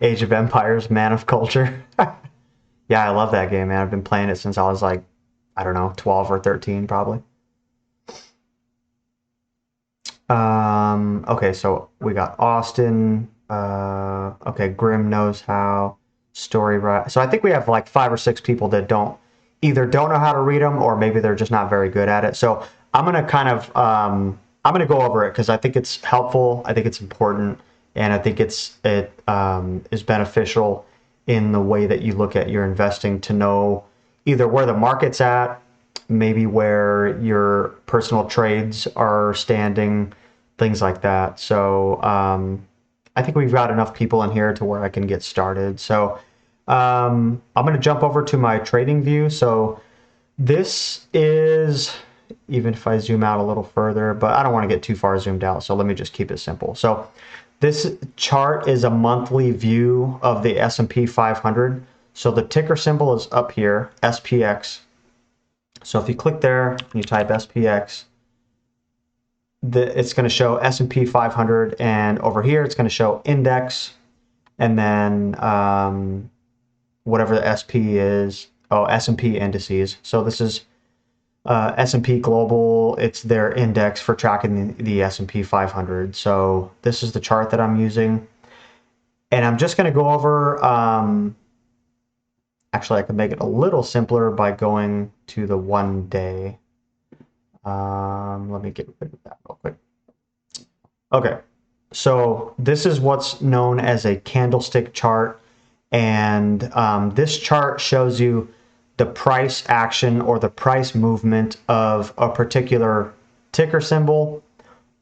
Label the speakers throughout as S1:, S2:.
S1: Age of Empires, Man of Culture. Yeah, I love that game, man. I've been playing it since I was like, I don't know, 12 or 13 probably. Okay, so we got Austin. Okay, Grim knows how. Story right. So I think we have like 5 or 6 people that don't know how to read them, or maybe they're just not very good at it. So I'm gonna I'm gonna go over it because I think it's helpful. I think it's important, and I think it is beneficial in the way that you look at your investing to know either where the market's at, maybe where your personal trades are standing, things like that. So I think we've got enough people in here to where I can get started. So I'm going to jump over to my trading view. So this is, even if I zoom out a little further, but I don't want to get too far zoomed out. So let me just keep it simple. So this chart is a monthly view of the S&P 500. So the ticker symbol is up here, SPX. So if you click there and you type SPX, it's going to show S&P 500, and over here it's going to show index, and then whatever the SP is, S&P indices. So this is S&P Global. It's their index for tracking the S&P 500. So this is the chart that I'm using, and I'm just going to go over. Actually, I could make it a little simpler by going to the 1 day. Let me get rid of that real quick. Okay, so this is what's known as a candlestick chart, and this chart shows you the price action or the price movement of a particular ticker symbol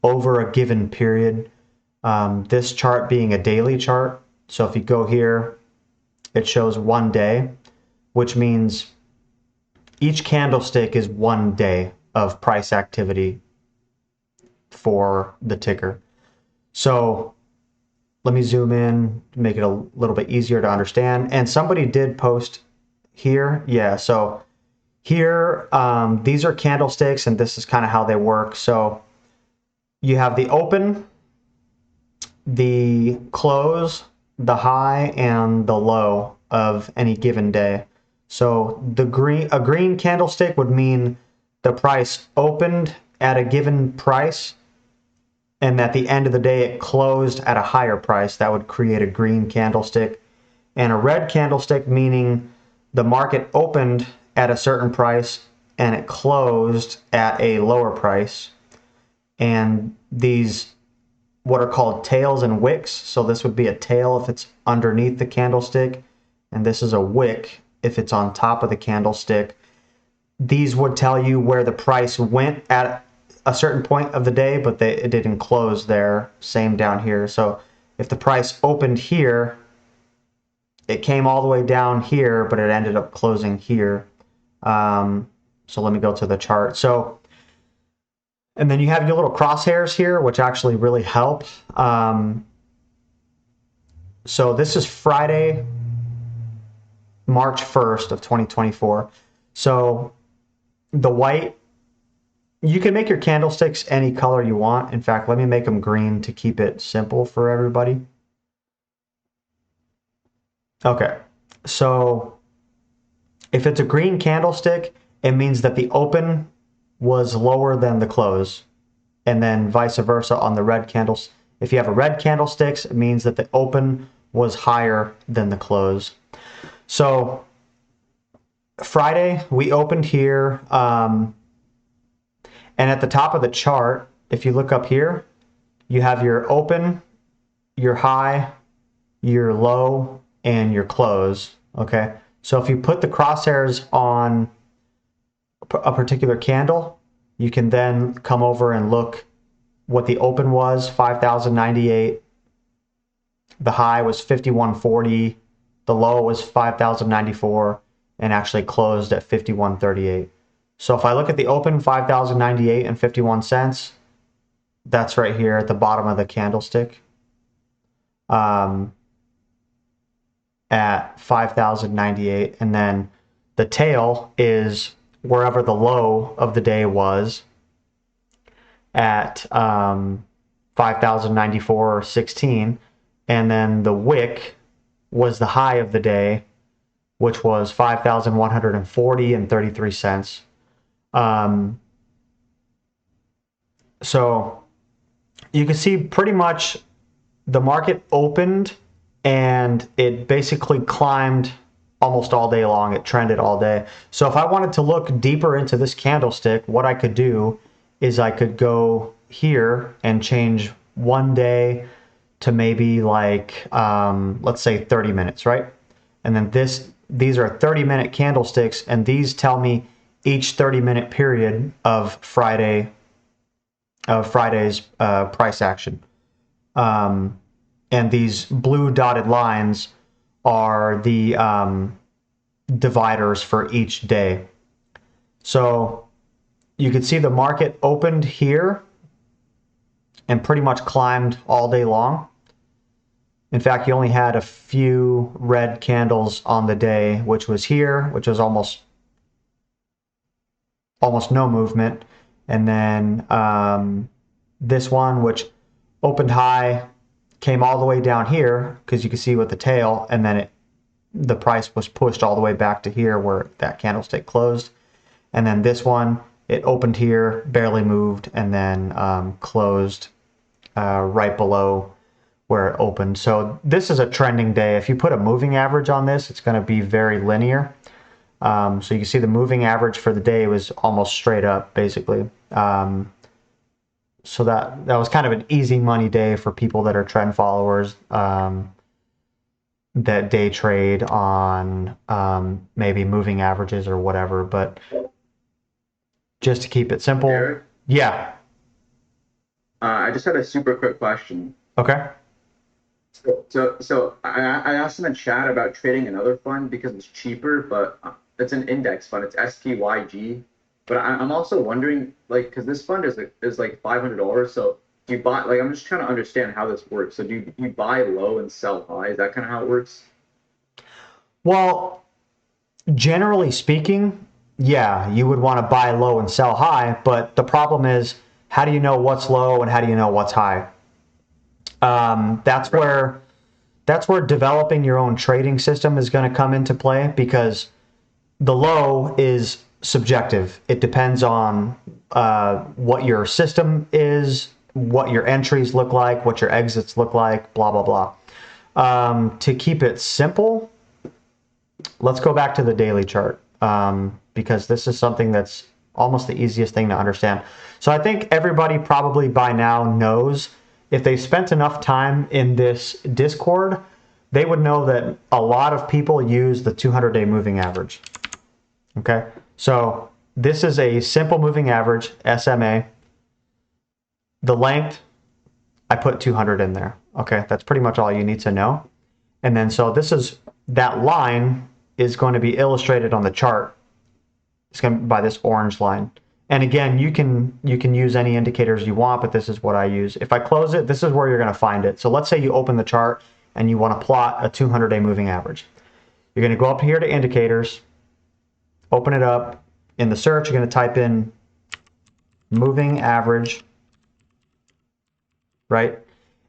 S1: over a given period. This chart being a daily chart. So if you go here, it shows 1 day, which means each candlestick is 1 day of price activity for the ticker. So let me zoom in to make it a little bit easier to understand. And somebody did post here. Yeah, so here, these are candlesticks, and this is kind of how they work. So you have the open, the close, the high, and the low of any given day. So a green candlestick would mean the price opened at a given price, and at the end of the day it closed at a higher price. That would create a green candlestick. And a red candlestick meaning the market opened at a certain price and it closed at a lower price. And these what are called tails and wicks. So this would be a tail if it's underneath the candlestick, and this is a wick if it's on top of the candlestick. These would tell you where the price went at a certain point of the day, but it didn't close there. Same down here. So if the price opened here, it came all the way down here, but it ended up closing here. So let me go to the chart. So, and then you have your little crosshairs here, which actually really help. So this is Friday, March 1st of 2024. So the white, you can make your candlesticks any color you want. In fact, let me make them green to keep it simple for everybody. Okay, so if it's a green candlestick, it means that the open was lower than the close, and then vice versa on the red candles. If you have a red candlesticks, it means that the open was higher than the close. So Friday we opened here, and at the top of the chart, if you look up here, you have your open, your high, your low, and your close. Okay, so if you put the crosshairs on a particular candle, you can then come over and look what the open was, 5,098. The high was 5,140. The low was 5,094, and actually closed at 5,138. So if I look at the open, 5,098 and 51 cents, that's right here at the bottom of the candlestick. At 5,098, and then the tail is wherever the low of the day was at 5,094.16, and then the wick was the high of the day, which was 5,140 and 33 cents. So you can see pretty much the market opened and it basically climbed almost all day long. It trended all day. So if I wanted to look deeper into this candlestick, what I could do is I could go here and change one day to maybe like, let's say 30 minutes, right? And then these are 30-minute candlesticks, and these tell me each 30-minute period of Friday's price action. And these blue dotted lines are the dividers for each day. So you can see the market opened here and pretty much climbed all day long. In fact, you only had a few red candles on the day, which was here, which was almost no movement. And then this one, which opened high, came all the way down here, because you can see with the tail, and then the price was pushed all the way back to here where that candlestick closed. And then this one, it opened here, barely moved, and then closed right below where it opened. So this is a trending day. If you put a moving average on this, it's going to be very linear. So you can see the moving average for the day was almost straight up, basically. So that was kind of an easy money day for people that are trend followers, that day trade on maybe moving averages or whatever. But just to keep it simple.
S2: Eric,
S1: Yeah.
S2: I just had a super quick question.
S1: Okay.
S2: So I asked in the chat about trading another fund because it's cheaper, but it's an index fund. It's SPYG. But I'm also wondering, like, because this fund is like $500. So do you buy, like, I'm just trying to understand how this works. So do you buy low and sell high? Is that kind of how it works?
S1: Well, generally speaking, yeah, you would want to buy low and sell high, but the problem is, how do you know what's low and how do you know what's high? That's where developing your own trading system is going to come into play, because the low is subjective. It depends on what your system is, what your entries look like, what your exits look like, blah, blah, blah. To keep it simple, let's go back to the daily chart, because this is something that's almost the easiest thing to understand. So I think everybody probably by now knows, if they spent enough time in this Discord, they would know that a lot of people use the 200-day moving average. Okay, so this is a simple moving average, SMA. The length, I put 200 in there. Okay, that's pretty much all you need to know. And then so that line is going to be illustrated on the chart. It's going to be by this orange line. And again, you can use any indicators you want, but this is what I use. If I close it, this is where you're going to find it. So let's say you open the chart and you want to plot a 200-day moving average. You're going to go up here to indicators, open it up. In the search, you're going to type in moving average, right?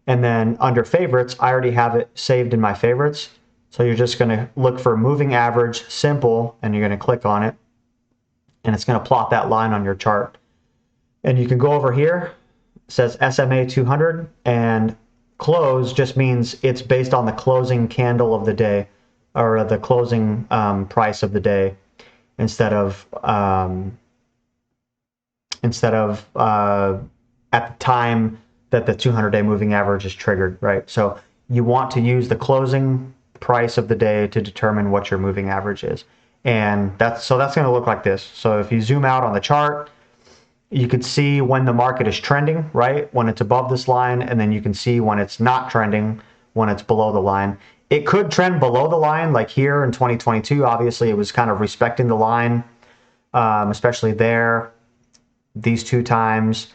S1: And then under favorites, I already have it saved in my favorites. So you're just going to look for moving average, simple, and you're going to click on it. And it's going to plot that line on your chart. And you can go over here, it says SMA 200, and close just means it's based on the closing candle of the day, or the closing price of the day, instead of at the time that the 200-day moving average is triggered, right? So you want to use the closing price of the day to determine what your moving average is. And that's going to look like this. So if you zoom out on the chart, you could see when the market is trending, right? When it's above this line, and then you can see when it's not trending, when it's below the line. It could trend below the line, like here in 2022. Obviously, it was kind of respecting the line, especially there, these two times.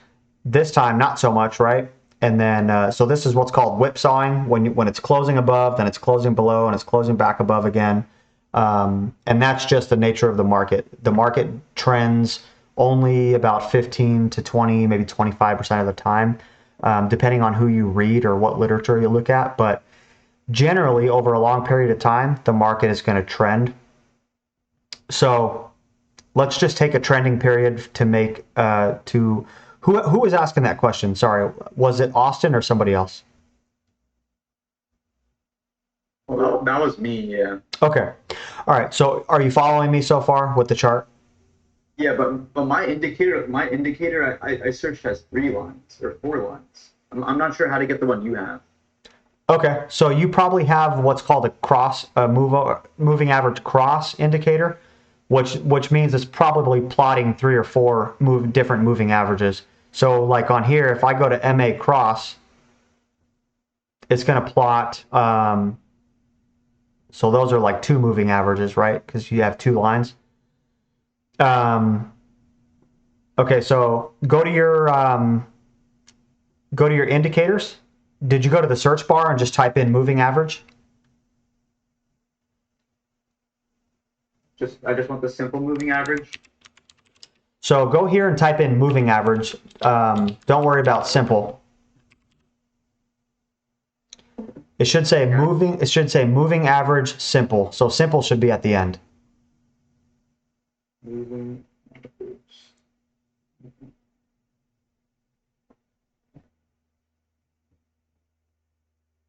S1: This time, not so much, right? And then, so this is what's called whipsawing, when it's closing above, then it's closing below, and it's closing back above again. And that's just the nature of the market. The market trends only about 15 to 25% of the time, depending on who you read or what literature you look at. But generally over a long period of time, the market is going to trend. So let's just take a trending period to make who was asking that question? Sorry, was it Austin or somebody else?
S2: Well, that was me, yeah.
S1: Okay. All right. So are you following me so far with the chart?
S2: Yeah, but my indicator, I searched has 3 lines or 4 lines. I'm not sure how to get the one you have.
S1: Okay. So you probably have what's called a moving average cross indicator, which means it's probably plotting 3 or 4 different moving averages. So like on here, if I go to MA cross, it's going to plot. So those are like 2 moving averages, right? Because you have 2 lines. Okay, so go to your indicators. Did you go to the search bar and just type in moving average?
S2: I just want the simple moving average.
S1: So go here and type in moving average. Don't worry about simple. It should say moving. It should say moving average simple. So simple should be at the end.
S2: Moving average.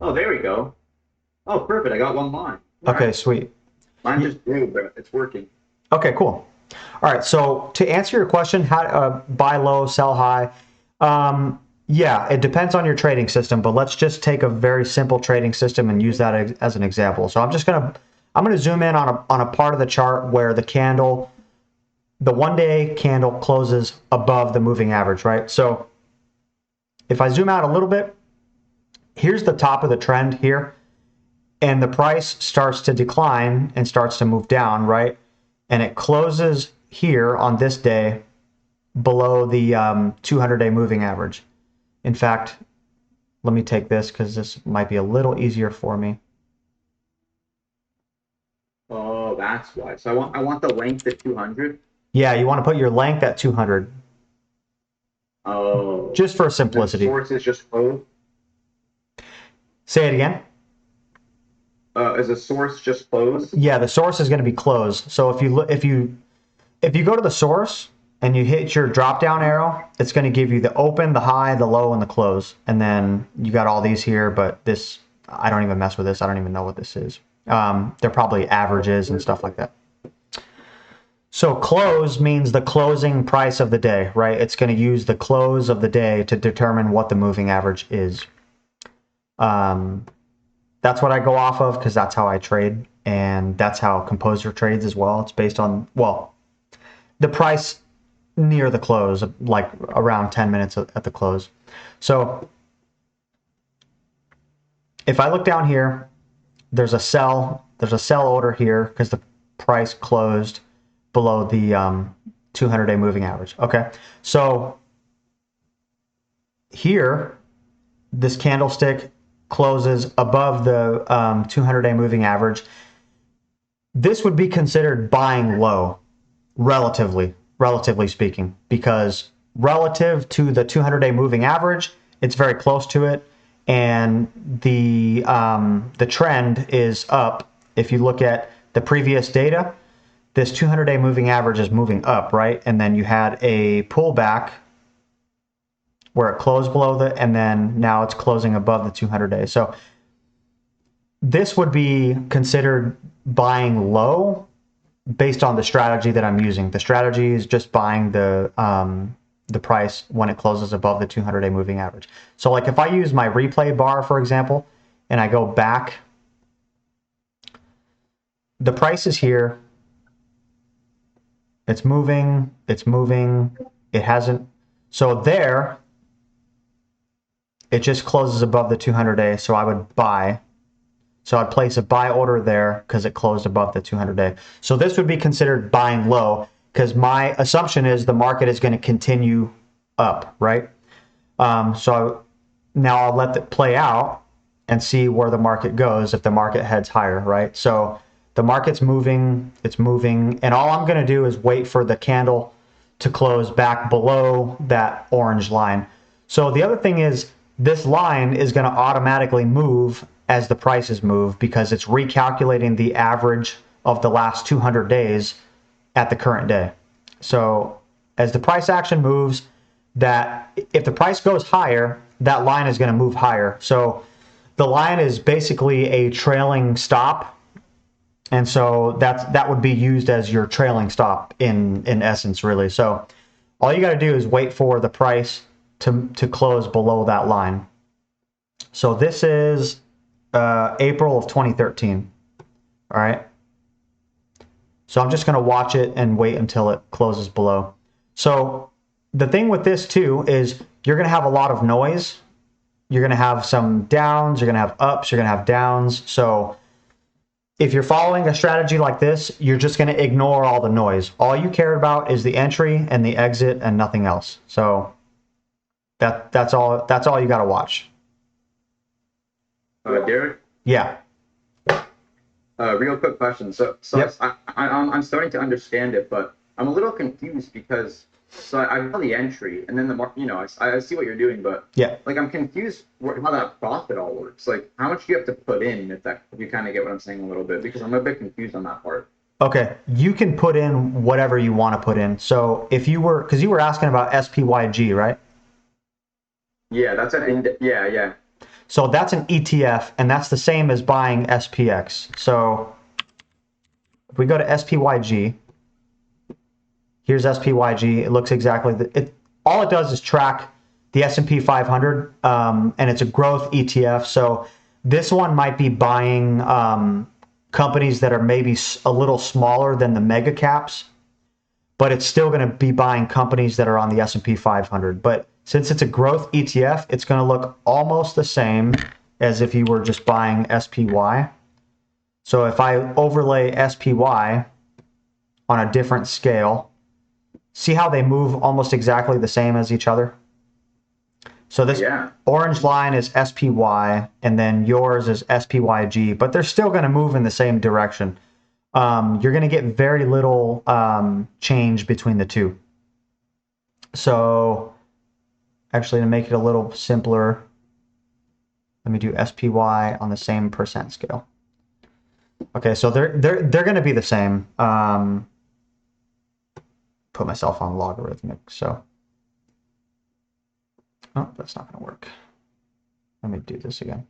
S2: Oh, there we go. Oh, perfect. I got 1 line.
S1: Okay, sweet.
S2: Mine just grew, but it's working.
S1: Okay, cool. All right. So to answer your question, how buy low, sell high? Yeah, it depends on your trading system, but let's just take a very simple trading system and use that as an example. So I'm gonna zoom in on a part of the chart where the 1-day candle closes above the moving average, right? So if I zoom out a little bit, here's the top of the trend here, and the price starts to decline and starts to move down, right? And it closes here on this day below the 200-day moving average. In fact, let me take this because this might be a little easier for me.
S2: Oh, that's why. So I want the length at 200.
S1: Yeah, you want to put your length at 200.
S2: Oh.
S1: Just for simplicity.
S2: The source is just closed.
S1: Say it again.
S2: Is the source just closed?
S1: Yeah, the source is going to be closed. So if you go to the source and you hit your drop down arrow, it's going to give you the open, the high, the low, and the close. And then you got all these here, but this, I don't even mess with this. I don't even know what this is. They're probably averages and stuff like that. So close means the closing price of the day, right? It's going to use the close of the day to determine what the moving average is. That's what I go off of because that's how I trade, and that's how Composer trades as well. It's based on, well, the price near the close, like around 10 minutes at the close. So if I look down here, there's a sell order here because the price closed below the 200-day moving average. Okay, so here, this candlestick closes above the 200-day moving average. This would be considered buying low, relatively speaking, because relative to the 200-day moving average, it's very close to it, and the trend is up. If you look at the previous data, this 200-day moving average is moving up, right? And then you had a pullback where it closed below and then now it's closing above the 200-day. So this would be considered buying low based on the strategy that I'm using. The strategy is just buying the price when it closes above the 200-day moving average. So like if I use my replay bar, for example, and I go back, the price is here. It's moving, it hasn't. So there, it just closes above the 200-day, so I would buy. So I'd place a buy order there because it closed above the 200-day. So this would be considered buying low because my assumption is the market is going to continue up, right? So now I'll let it play out and see where the market goes if the market heads higher, right? So the market's moving, it's moving, and all I'm going to do is wait for the candle to close back below that orange line. So the other thing is this line is going to automatically move as the prices move because it's recalculating the average of the last 200 days at the current day. So as the price action moves, that if the price goes higher, that line is going to move higher. So the line is basically a trailing stop. And so that would be used as your trailing stop in essence, really. So all you got to do is wait for the price to close below that line. So this is April of 2013. All right. So I'm just going to watch it and wait until it closes below. So the thing with this too is you're going to have a lot of noise. You're going to have some downs, you're going to have ups, you're going to have downs. So if you're following a strategy like this, you're just going to ignore all the noise. All you care about is the entry and the exit and nothing else. So that's all you got to watch.
S2: Derek?
S1: Yeah.
S2: Real quick question. So
S1: Yep.
S2: I'm starting to understand it, but I'm a little confused because I know the entry and then I see what you're doing, but
S1: Yeah.
S2: like I'm confused how that profit all works. Like how much do you have to put in if you kind of get what I'm saying a little bit, because I'm a bit confused on that part.
S1: Okay, you can put in whatever you want to put in. So if you were, because you were asking about SPYG, right?
S2: Yeah, that's yeah.
S1: So that's an ETF, and that's the same as buying SPX. So if we go to SPYG, here's SPYG. It looks exactly all it does is track the S&P 500, and it's a growth ETF. So this one might be buying companies that are maybe a little smaller than the mega caps, but it's still going to be buying companies that are on the S&P 500. But since it's a growth ETF, it's going to look almost the same as if you were just buying SPY. So if I overlay SPY on a different scale, see how they move almost exactly the same as each other? So this orange line is SPY, and then yours is SPYG, but they're still going to move in the same direction. You're going to get very little change between the two. So actually, to make it a little simpler, let me do SPY on the same percent scale. Okay, so they're going to be the same. Put myself on logarithmic, so. Oh, that's not going to work. Let me do this again.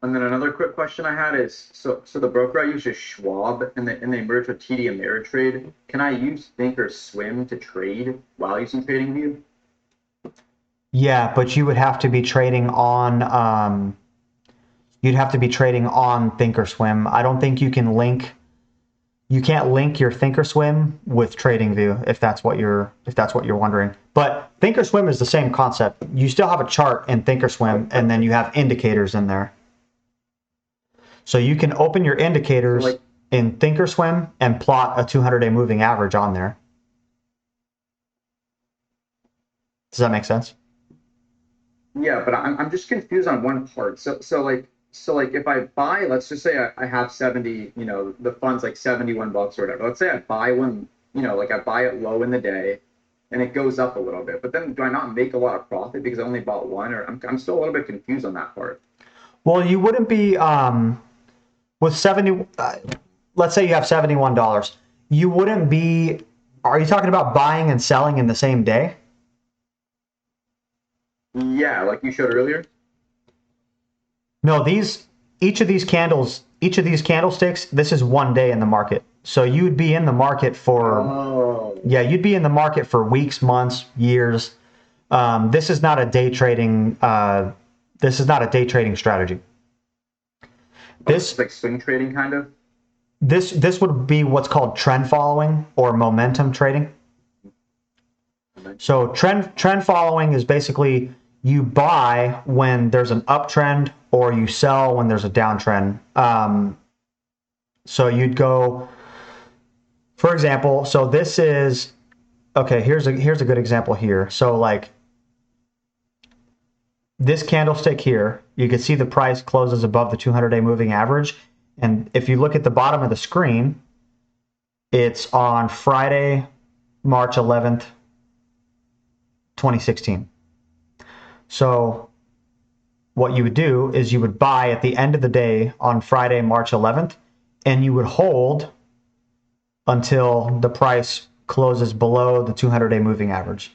S2: And then another quick question I had is, so the broker I use is Schwab, and they merged with TD Ameritrade. Can I use Thinkorswim to trade while using TradingView?
S1: Yeah, but you would have to be trading on Thinkorswim. I don't think you can link. You can't link your Thinkorswim with TradingView if that's what you're wondering. But Thinkorswim is the same concept. You still have a chart in Thinkorswim, and then you have indicators in there. So you can open your indicators in Thinkorswim and plot a 200-day moving average on there. Does that make sense?
S2: Yeah, but I'm just confused on one part. So if I buy, let's just say I have 70, the fund's like $71 or whatever. Let's say I buy one, I buy it low in the day and it goes up a little bit. But then do I not make a lot of profit because I only bought one? Or I'm still a little bit confused on that part.
S1: Well, you wouldn't be with 70. Let's say you have $71. You wouldn't be. Are you talking about buying and selling in the same day?
S2: Yeah, like you showed earlier.
S1: No, each of these candlesticks, this is one day in the market. So you'd be in the market for you'd be in the market for weeks, months, years. This is not a day trading strategy.
S2: This like swing trading kind of.
S1: This would be what's called trend following or momentum trading. So trend following is basically you buy when there's an uptrend or you sell when there's a downtrend. So you'd go, for example, so this is, okay, here's a good example here. So like this candlestick here, you can see the price closes above the 200-day moving average. And if you look at the bottom of the screen, it's on Friday, March 11th, 2016. So what you would do is you would buy at the end of the day on Friday, March 11th, and you would hold until the price closes below the 200-day moving average.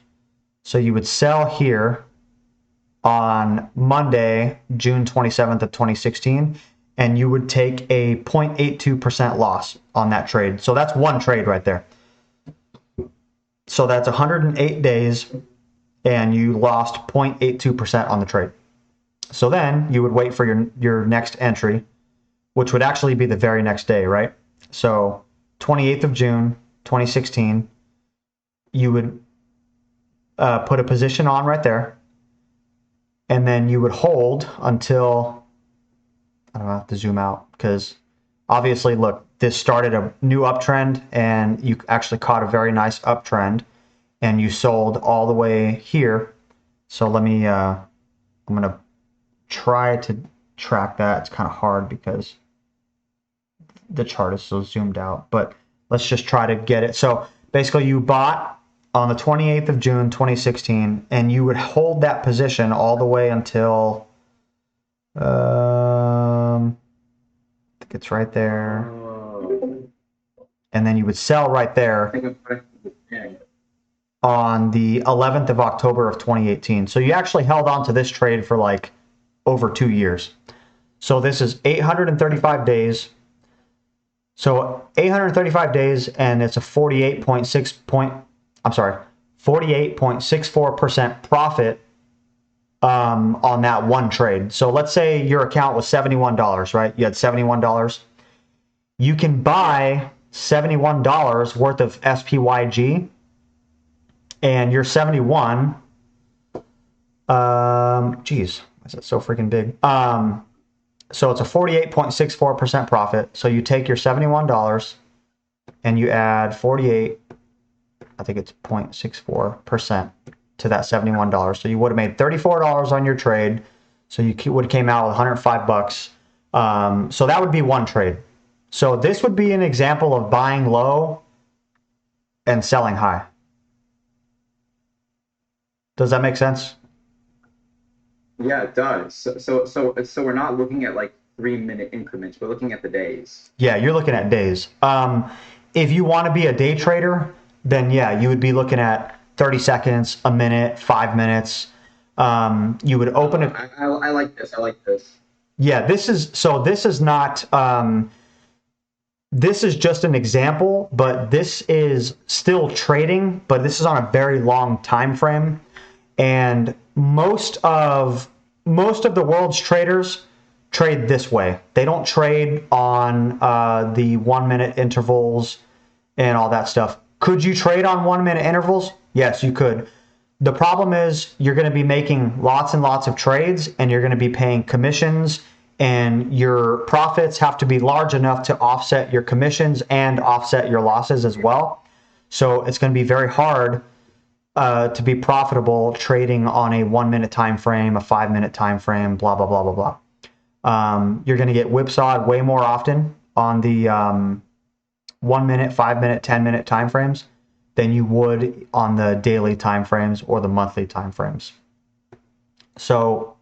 S1: So you would sell here on Monday, June 27th of 2016, and you would take a 0.82% loss on that trade. So that's one trade right there. So that's 108 days, and you lost 0.82% on the trade. So then you would wait for your next entry, which would actually be the very next day, right? So 28th of June, 2016, you would put a position on right there, and then you would hold until, I don't know, I have to zoom out because obviously, look, this started a new uptrend and you actually caught a very nice uptrend and you sold all the way here. So let me, I'm going to try to track that. It's kind of hard because the chart is so zoomed out, but let's just try to get it. So basically you bought on the 28th of June, 2016, and you would hold that position all the way until, I think it's right there. And then you would sell right there on the 11th of October of 2018. So you actually held on to this trade for like over 2 years. So this is 835 days. So 835 days, and it's a 48.64% profit on that one trade. So let's say your account was $71, right? You had $71. You can buy $71 worth of SPYG, and your 71, geez, why is that so freaking big? So it's a 48.64% profit. So you take your $71 and you add 48, I think it's 0.64% to that $71. So you would have made $34 on your trade. So you would have came out with 105 bucks. So that would be one trade. So this would be an example of buying low and selling high. Does that make sense?
S2: Yeah, it does. So we're not looking at like 3-minute increments. We're looking at the days.
S1: Yeah, you're looking at days. If you want to be a day trader, then yeah, you would be looking at 30 seconds, a minute, 5 minutes. You would open it.
S2: I like this. I like this.
S1: Yeah, this is not, this is just an example, but this is still trading, but this is on a very long time frame. And most of the world's traders trade this way. They don't trade on the 1 minute intervals and all that stuff. Could you trade on 1 minute intervals? Yes, you could. The problem is you're going to be making lots and lots of trades, and you're going to be paying commissions, and your profits have to be large enough to offset your commissions and offset your losses as well. So it's going to be very hard to be profitable trading on a 1 minute time frame, a 5 minute time frame, blah, blah, blah, blah, blah. You're going to get whipsawed way more often on the 1 minute, 5 minute, 10 minute time frames than you would on the daily time frames or the monthly time frames. So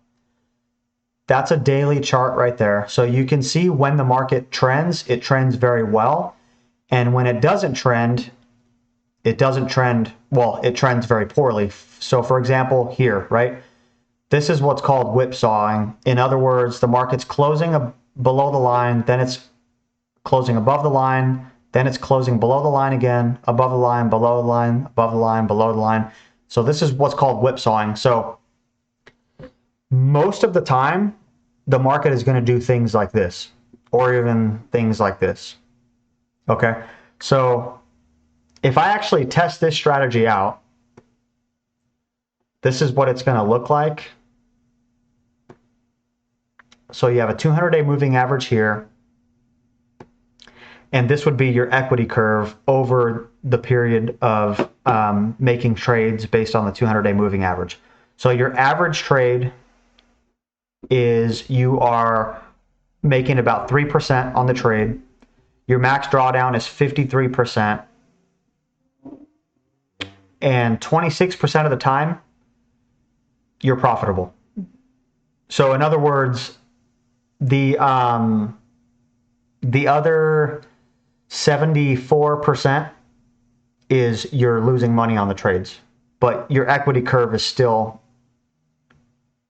S1: that's a daily chart right there. So you can see when the market trends, it trends very well. And when it doesn't trend, it trends very poorly. So for example, here, right? This is what's called whipsawing. In other words, the market's closing below the line, then it's closing above the line, then it's closing below the line again, above the line, below the line, above the line, below the line. So this is what's called whipsawing. So most of the time, the market is going to do things like this, or even things like this. Okay, so if I actually test this strategy out, this is what it's going to look like. So you have a 200-day moving average here, and this would be your equity curve over the period of making trades based on the 200-day moving average. So your average trade is you are making about 3% on the trade. Your max drawdown is 53%. And 26% of the time, you're profitable. So in other words, the other 74% is you're losing money on the trades, but your equity curve is still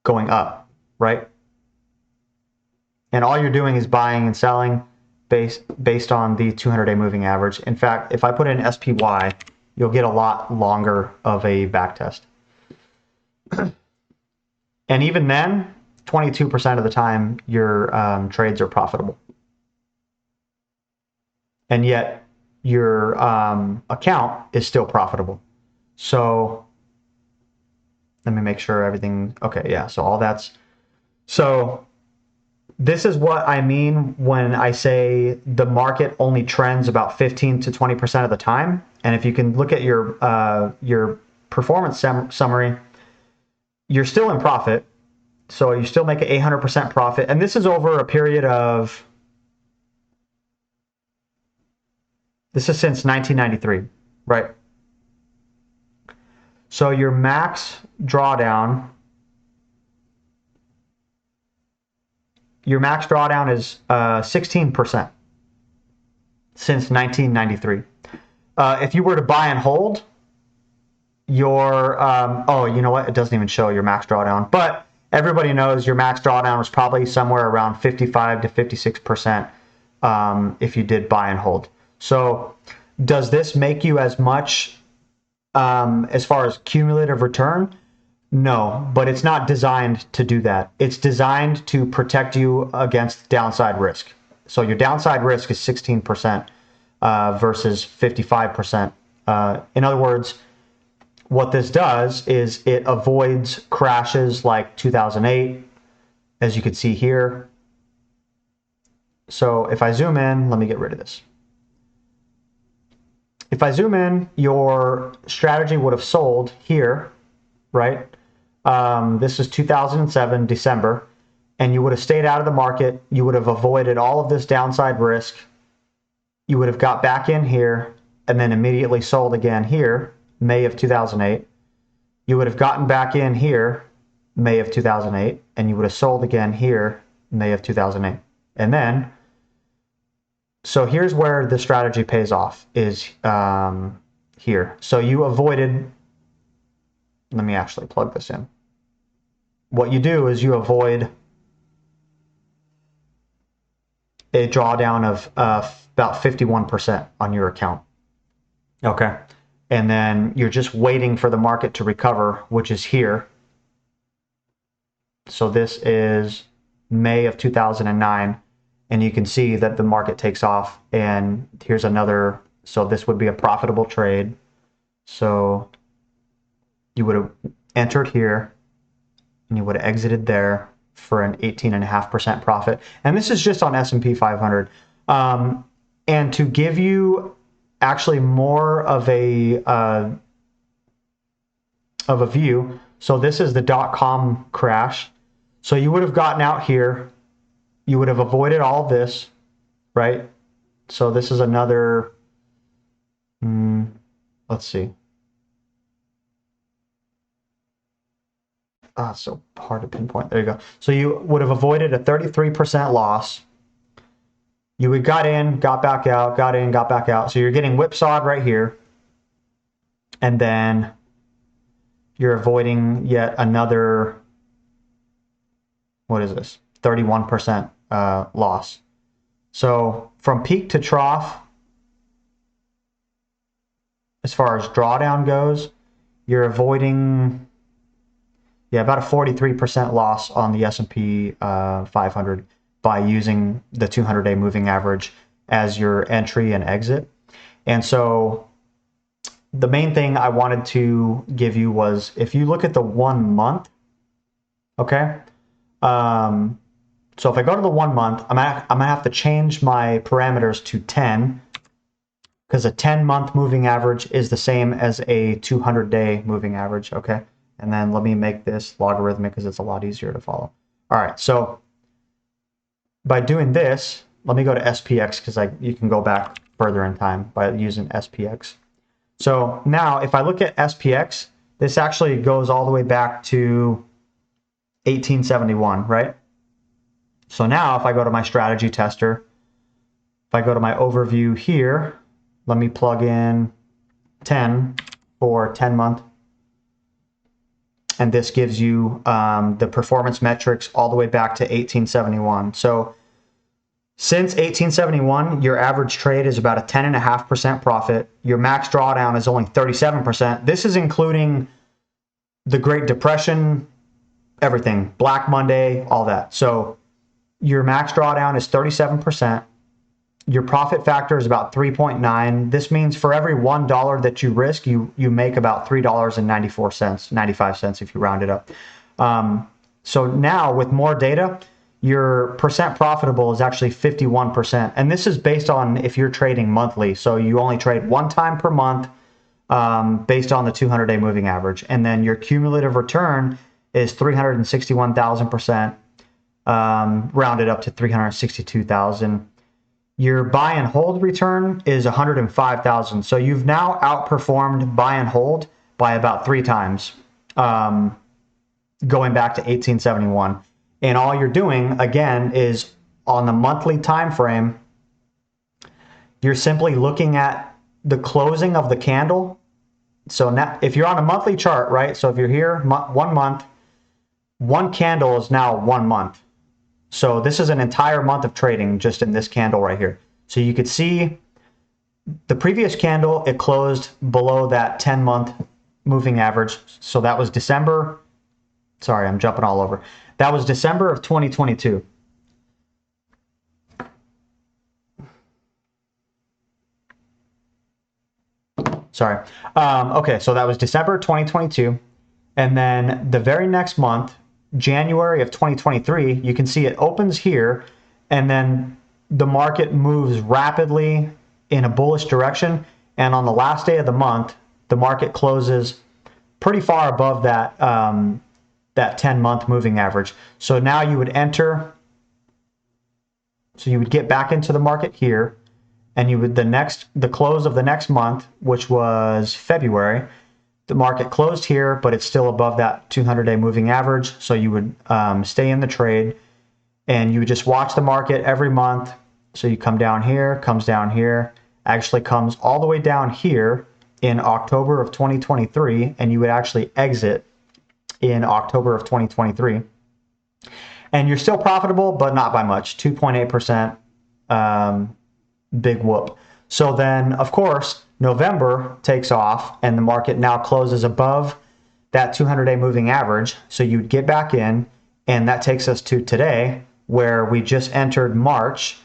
S1: going up, right? And all you're doing is buying and selling based on the 200-day moving average. In fact, if I put in SPY, you'll get a lot longer of a back test. And even then, 22% of the time, your trades are profitable. And yet, your account is still profitable. So let me make sure everything, okay, yeah, so all that's, so this is what I mean when I say the market only trends about 15 to 20% of the time. And if you can look at your performance summary, you're still in profit. So you still make an 800% profit. And this is over a period of, this is since 1993, right? So your max drawdown, is 16% since 1993. If you were to buy and hold, your, oh, you know what? It doesn't even show your max drawdown, but everybody knows your max drawdown was probably somewhere around 55 to 56% if you did buy and hold. So does this make you as much as far as cumulative return? No, but it's not designed to do that. It's designed to protect you against downside risk. So your downside risk is 16% versus 55%. In other words, what this does is it avoids crashes like 2008, as you can see here. So if I zoom in, let me get rid of this. If I zoom in, your strategy would have sold here, right? This is 2007, December, and you would have stayed out of the market. You would have avoided all of this downside risk. You would have got back in here and then immediately sold again here, May of 2008. You would have gotten back in here, May of 2008, and you would have sold again here, May of 2008. And then, so here's where the strategy pays off, is here. So you avoided, let me actually plug this in. What you do is you avoid a drawdown of about 51% on your account. Okay. And then you're just waiting for the market to recover, which is here. So this is May of 2009. And you can see that the market takes off. And here's another, so this would be a profitable trade. So you would have entered here and you would have exited there for an 18.5% profit. And this is just on S&P 500. And to give you actually more of a view, so this is the .com crash. So you would have gotten out here. You would have avoided all of this, right? So this is another, let's see. So hard to pinpoint. There you go. So you would have avoided a 33% loss. You would got in, got back out, got in, got back out. So you're getting whipsawed right here. And then you're avoiding yet another, what is this? 31% loss. So from peak to trough, as far as drawdown goes, you're avoiding, yeah, about a 43% loss on the S&P 500 by using the 200-day moving average as your entry and exit. And so the main thing I wanted to give you was, if you look at the 1 month, okay? So if I go to the 1 month, I'm gonna have to change my parameters to 10, because a 10-month moving average is the same as a 200-day moving average, okay? And then let me make this logarithmic because it's a lot easier to follow. All right, so by doing this, let me go to SPX because you can go back further in time by using SPX. So now if I look at SPX, this actually goes all the way back to 1871, right? So now if I go to my strategy tester, if I go to my overview here, let me plug in 10 for 10 month. And this gives you the performance metrics all the way back to 1871. So since 1871, your average trade is about a 10.5% profit. Your max drawdown is only 37%. This is including the Great Depression, everything, Black Monday, all that. So your max drawdown is 37%. Your profit factor is about 3.9. This means for every $1 that you risk, you make about $3.94, 95 cents if you round it up. So now with more data, your percent profitable is actually 51%. And this is based on if you're trading monthly. So you only trade one time per month based on the 200-day moving average. And then your cumulative return is 361,000%, rounded up to 362,000. Your buy and hold return is 105,000. So you've now outperformed buy and hold by about 3 times, going back to 1871. And all you're doing, again, is on the monthly time frame, you're simply looking at the closing of the candle. So now, if you're on a monthly chart, right? So if you're here 1 month, one candle is now 1 month. So this is an entire month of trading just in this candle right here. So you could see the previous candle, it closed below that 10-month moving average. So that was December. Sorry, I'm jumping all over. That was December of 2022. Sorry. Okay, so that was December 2022. And then the very next month, January of 2023, you can see it opens here, and then the market moves rapidly in a bullish direction. And on the last day of the month, the market closes pretty far above that that 10-month moving average. So now you would enter. So you would get back into the market here, and you would the close of the next month, which was February. The market closed here, but it's still above that 200-day moving average. So you would stay in the trade, and you would just watch the market every month. So you come down here, comes down here, actually comes all the way down here in October of 2023, and you would actually exit in October of 2023. And you're still profitable, but not by much, 2.8%, big whoop. So then, of course, November takes off, and the market now closes above that 200-day moving average. So you'd get back in, and that takes us to today, where we just entered March.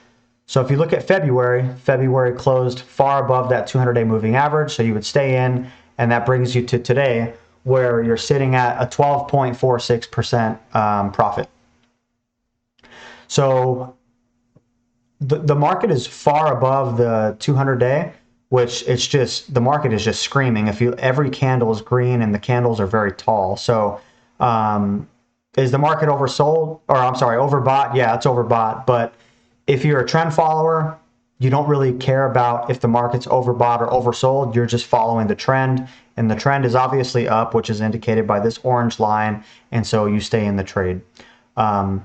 S1: So if you look at February, February closed far above that 200-day moving average. So you would stay in, and that brings you to today, where you're sitting at a 12.46% profit. So the market is far above the 200-day, which it's just, the market is just screaming. Every candle is green, and the candles are very tall. So is the market oversold, or I'm sorry, overbought? Yeah, it's overbought. But if you're a trend follower, you don't really care about if the market's overbought or oversold. You're just following the trend, and the trend is obviously up, which is indicated by this orange line, and so you stay in the trade. And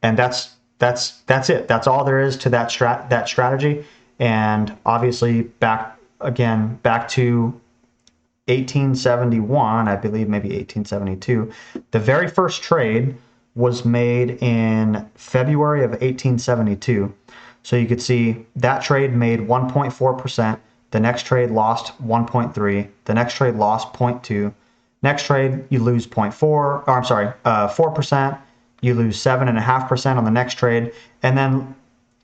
S1: that's it. That's all there is to that strategy. And obviously back to 1871, I believe, maybe 1872. The very first trade was made in February of 1872. So you could see that trade made 1.4%. The next trade lost 1.3. The next trade lost 0.2. Next trade, you lose 4%. You lose 7.5% on the next trade, and then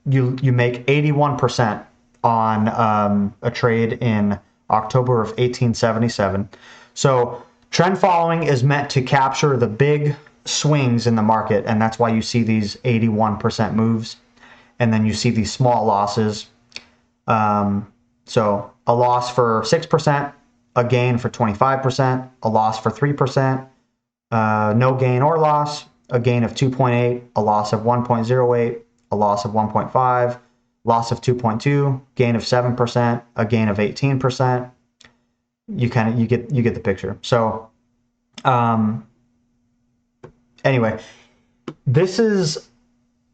S1: you make 81% on a trade in October of 1877. So trend following is meant to capture the big swings in the market, and that's why you see these 81% moves, and then you see these small losses. So a loss for 6%, a gain for 25%, a loss for 3%, no gain or loss, a gain of 2.8, a loss of 1.08, a loss of 1.5, loss of 2.2, gain of 7%, a gain of 18%. You get the picture. So Anyway, this is,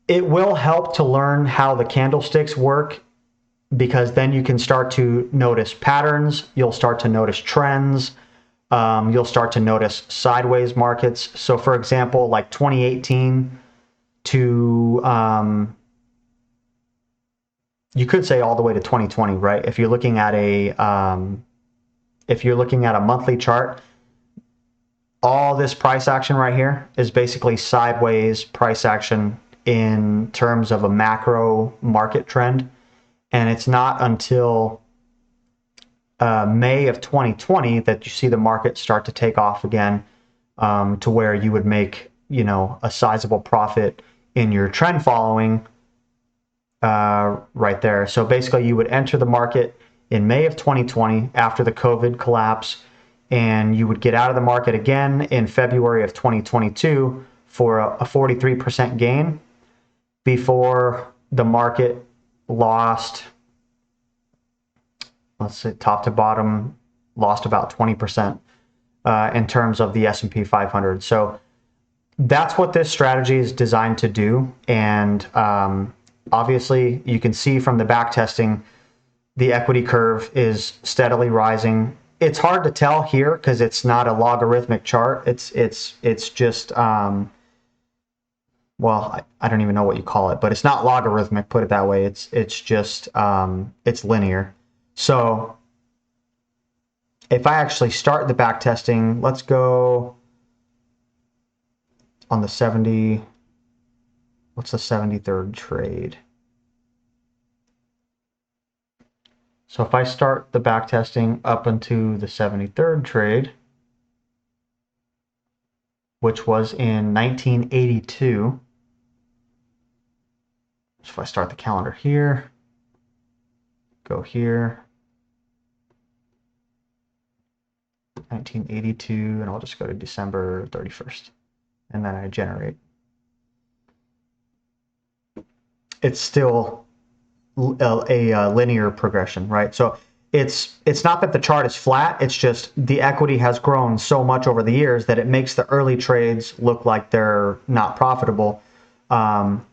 S1: it will help to learn how the candlesticks work, because then you can start to notice patterns. You'll start to notice trends. You'll start to notice sideways markets. So for example, like 2018 to, you could say all the way to 2020, right? If you're looking at a monthly chart, all this price action right here is basically sideways price action in terms of a macro market trend. And it's not until May of 2020 that you see the market start to take off again, to where you would make, a sizable profit in your trend following right there. So basically you would enter the market in May of 2020 after the COVID collapse, and you would get out of the market again in February of 2022 for a 43% gain before the market lost, let's say top to bottom, lost about 20% in terms of the S&P 500. So that's what this strategy is designed to do. And obviously you can see from the back testing, the equity curve is steadily rising. It's hard to tell here because it's not a logarithmic chart. It's just, well, I don't even know what you call it, but it's not logarithmic, put it that way. It's just, it's linear. So if I actually start the back testing, let's go on the 70, what's the 73rd trade? So if I start the back testing up into the 73rd trade, which was in 1982. So if I start the calendar here, go here, 1982, and I'll just go to December 31st, and then I generate. It's still a linear progression, right? So it's not that the chart is flat, it's just the equity has grown so much over the years that it makes the early trades look like they're not profitable, when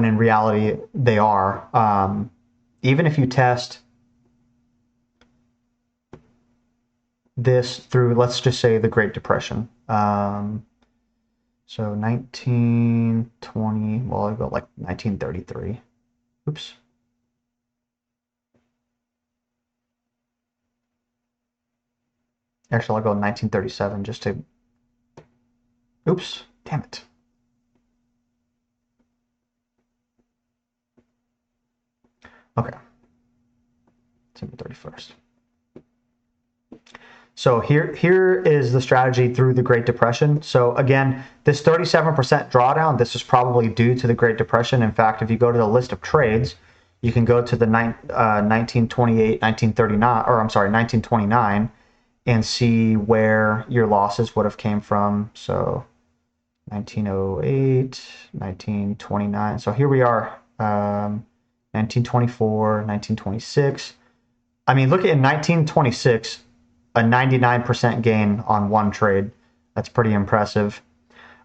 S1: in reality they are. Even if you test this through, let's just say, the Great Depression. So 1920, well, I'll go like 1933. Oops. Actually, I'll go 1937 just to, oops, damn it. Okay, December 31st. So here is the strategy through the Great Depression. So again, this 37% drawdown, this is probably due to the Great Depression. In fact, if you go to the list of trades, you can go to the 1928, 1939, or I'm sorry, 1929, and see where your losses would have came from. So 1908, 1929. So here we are, 1924, 1926. I mean, look at in 1926, a 99% gain on one trade. That's pretty impressive.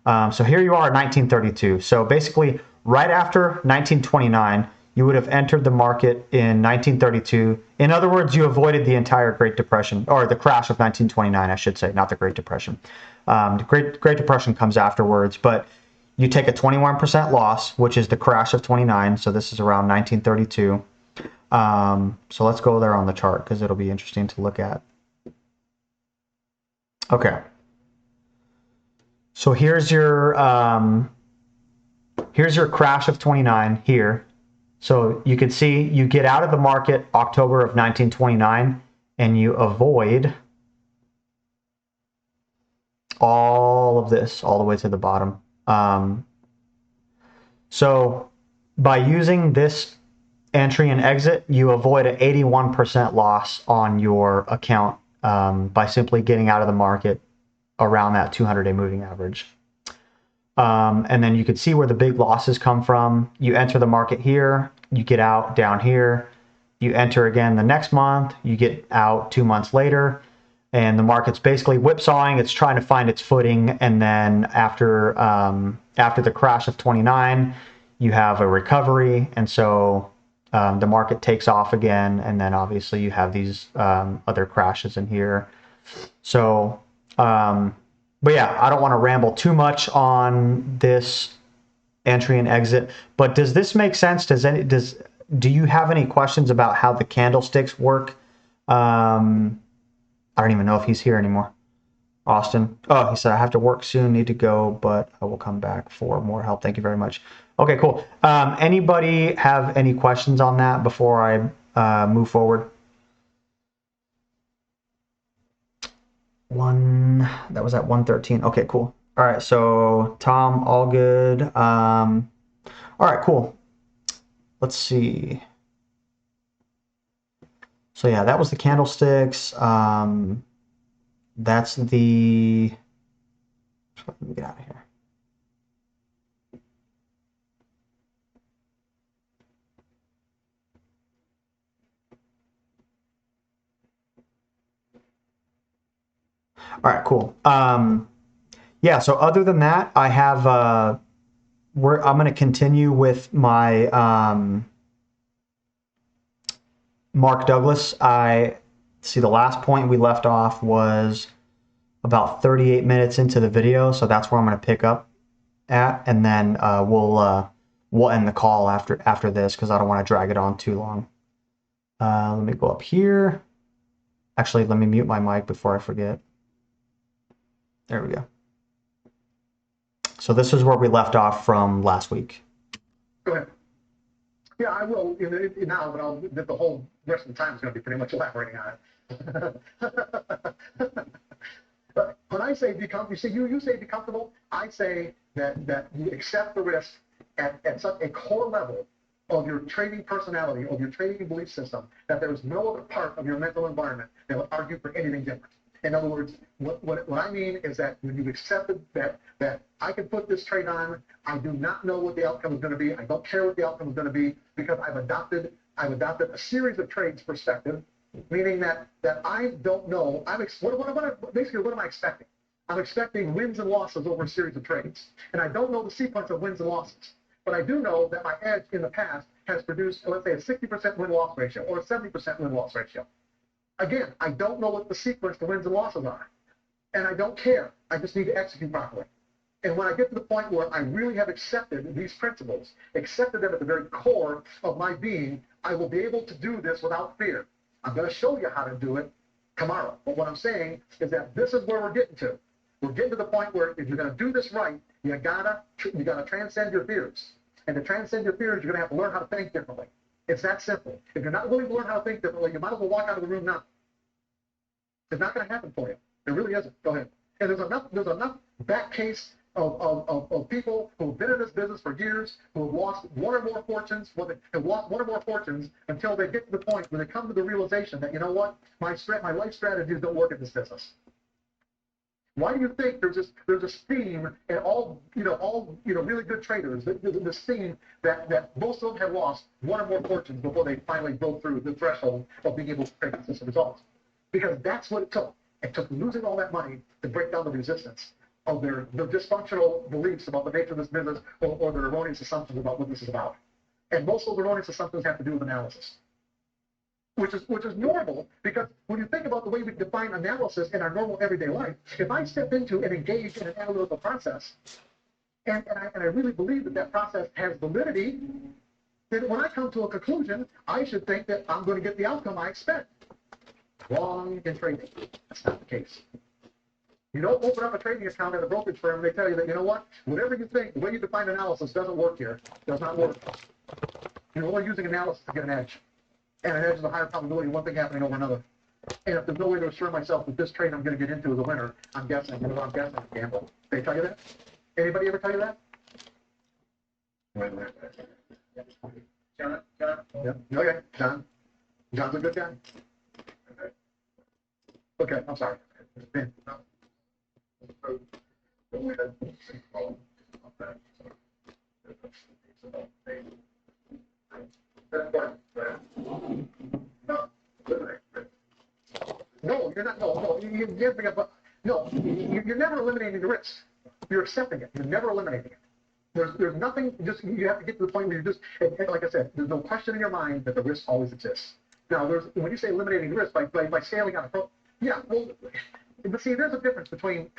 S1: So here you are in 1932. So basically, right after 1929, you would have entered the market in 1932. In other words, you avoided the entire Great Depression, or the crash of 1929, I should say, not the Great Depression. The Great Depression comes afterwards, but you take a 21% loss, which is the crash of 29. So this is around 1932. So let's go there on the chart because it'll be interesting to look at. Okay. So here's your crash of 29 here. So you can see you get out of the market October of 1929 and you avoid all of this all the way to the bottom. So by using this entry and exit, you avoid an 81% loss on your account by simply getting out of the market around that 200-day moving average. And then you can see where the big losses come from. You enter the market here, you get out down here, you enter again the next month, you get out 2 months later. and the market's basically whipsawing. It's trying to find its footing, and then after the crash of 29, you have a recovery, and so the market takes off again, and then obviously you have these other crashes in here. So, but yeah, I don't want to ramble too much on this entry and exit. But does this make sense? Do you have any questions about how the candlesticks work? I don't even know if he's here anymore. Austin. Oh, he said, I have to work soon, need to go, but I will come back for more help. Thank you very much. Okay, cool. Anybody have any questions on that before I move forward? That was at 113. Okay, cool. All right, so Tom, all good. All right, cool. Let's see. So yeah, that was the candlesticks. That's the. Let me get out of here. All right, cool. Yeah. So other than that, I have. I'm going to continue with my Mark Douglas. I see the last point we left off was about 38 minutes into the video, so that's where I'm going to pick up at, and then we'll end the call after this because I don't want to drag it on too long. Let me go up here. Actually, let me mute my mic before I forget. There we go. So this is where we left off from last week.
S3: Go ahead. Yeah, I will now, but the whole rest of the time is going to be pretty much elaborating on it. But when I say be comfortable, you say be comfortable. I say that you accept the risk at such a core level of your trading personality, of your trading belief system, that there is no other part of your mental environment that would argue for anything different. In other words, what I mean is that when you've accepted that I can put this trade on, I do not know what the outcome is going to be. I don't care what the outcome is going to be because I've adopted a series of trades perspective, meaning that I don't know. Basically, what am I expecting? I'm expecting wins and losses over a series of trades, and I don't know the sequence of wins and losses. But I do know that my edge in the past has produced, let's say, a 60% win-loss ratio or a 70% win-loss ratio. Again, I don't know what the sequence to wins and losses are, and I don't care. I just need to execute properly. And when I get to the point where I really have accepted these principles, accepted them at the very core of my being, I will be able to do this without fear. I'm going to show you how to do it tomorrow. But what I'm saying is that this is where we're getting to. We're getting to the point where if you're going to do this right, you gotta transcend your fears. And to transcend your fears, you're going to have to learn how to think differently. It's that simple. If you're not willing to learn how to think differently, you might as well walk out of the room now. It's not going to happen for you. It really isn't. Go ahead. And there's enough back case of people who have been in this business for years, who have lost one or more fortunes, until they get to the point where they come to the realization that, you know what, my life strategies don't work in this business. Why do you think there's this theme in all really good traders, this theme that most of them have lost one or more fortunes before they finally broke through the threshold of being able to create consistent results? Because that's what it took. It took losing all that money to break down the resistance of their dysfunctional beliefs about the nature of this business or their erroneous assumptions about what this is about. And most of the erroneous assumptions have to do with analysis, which is normal, because when you think about the way we define analysis in our normal everyday life, if I step into and engage in an analytical process, and I really believe that process has validity, then when I come to a conclusion, I should think that I'm going to get the outcome I expect. Wrong in trading. That's not the case. You don't open up a trading account at a brokerage firm and they tell you that, you know what, whatever you think, the way you define analysis doesn't work here. Does not work. You're only using analysis to get an edge. And an edge is a higher probability of one thing happening over another. And if there's no way to assure myself that this trade I'm going to get into is a winner, I'm guessing. I'm guessing it's gamble. They tell you that? Anybody ever tell you that? John? Yep. Okay, John. John's a good guy. Okay, I'm sorry. No, you're not. No, you have to get, no, you're never eliminating the risk. You're accepting it. You're never eliminating it. There's nothing. Just you have to get to the point where you're just, and like I said, there's no question in your mind that the risk always exists. Now, when you say eliminating the risk by scaling out a pro, yeah, well, but see, there's a difference between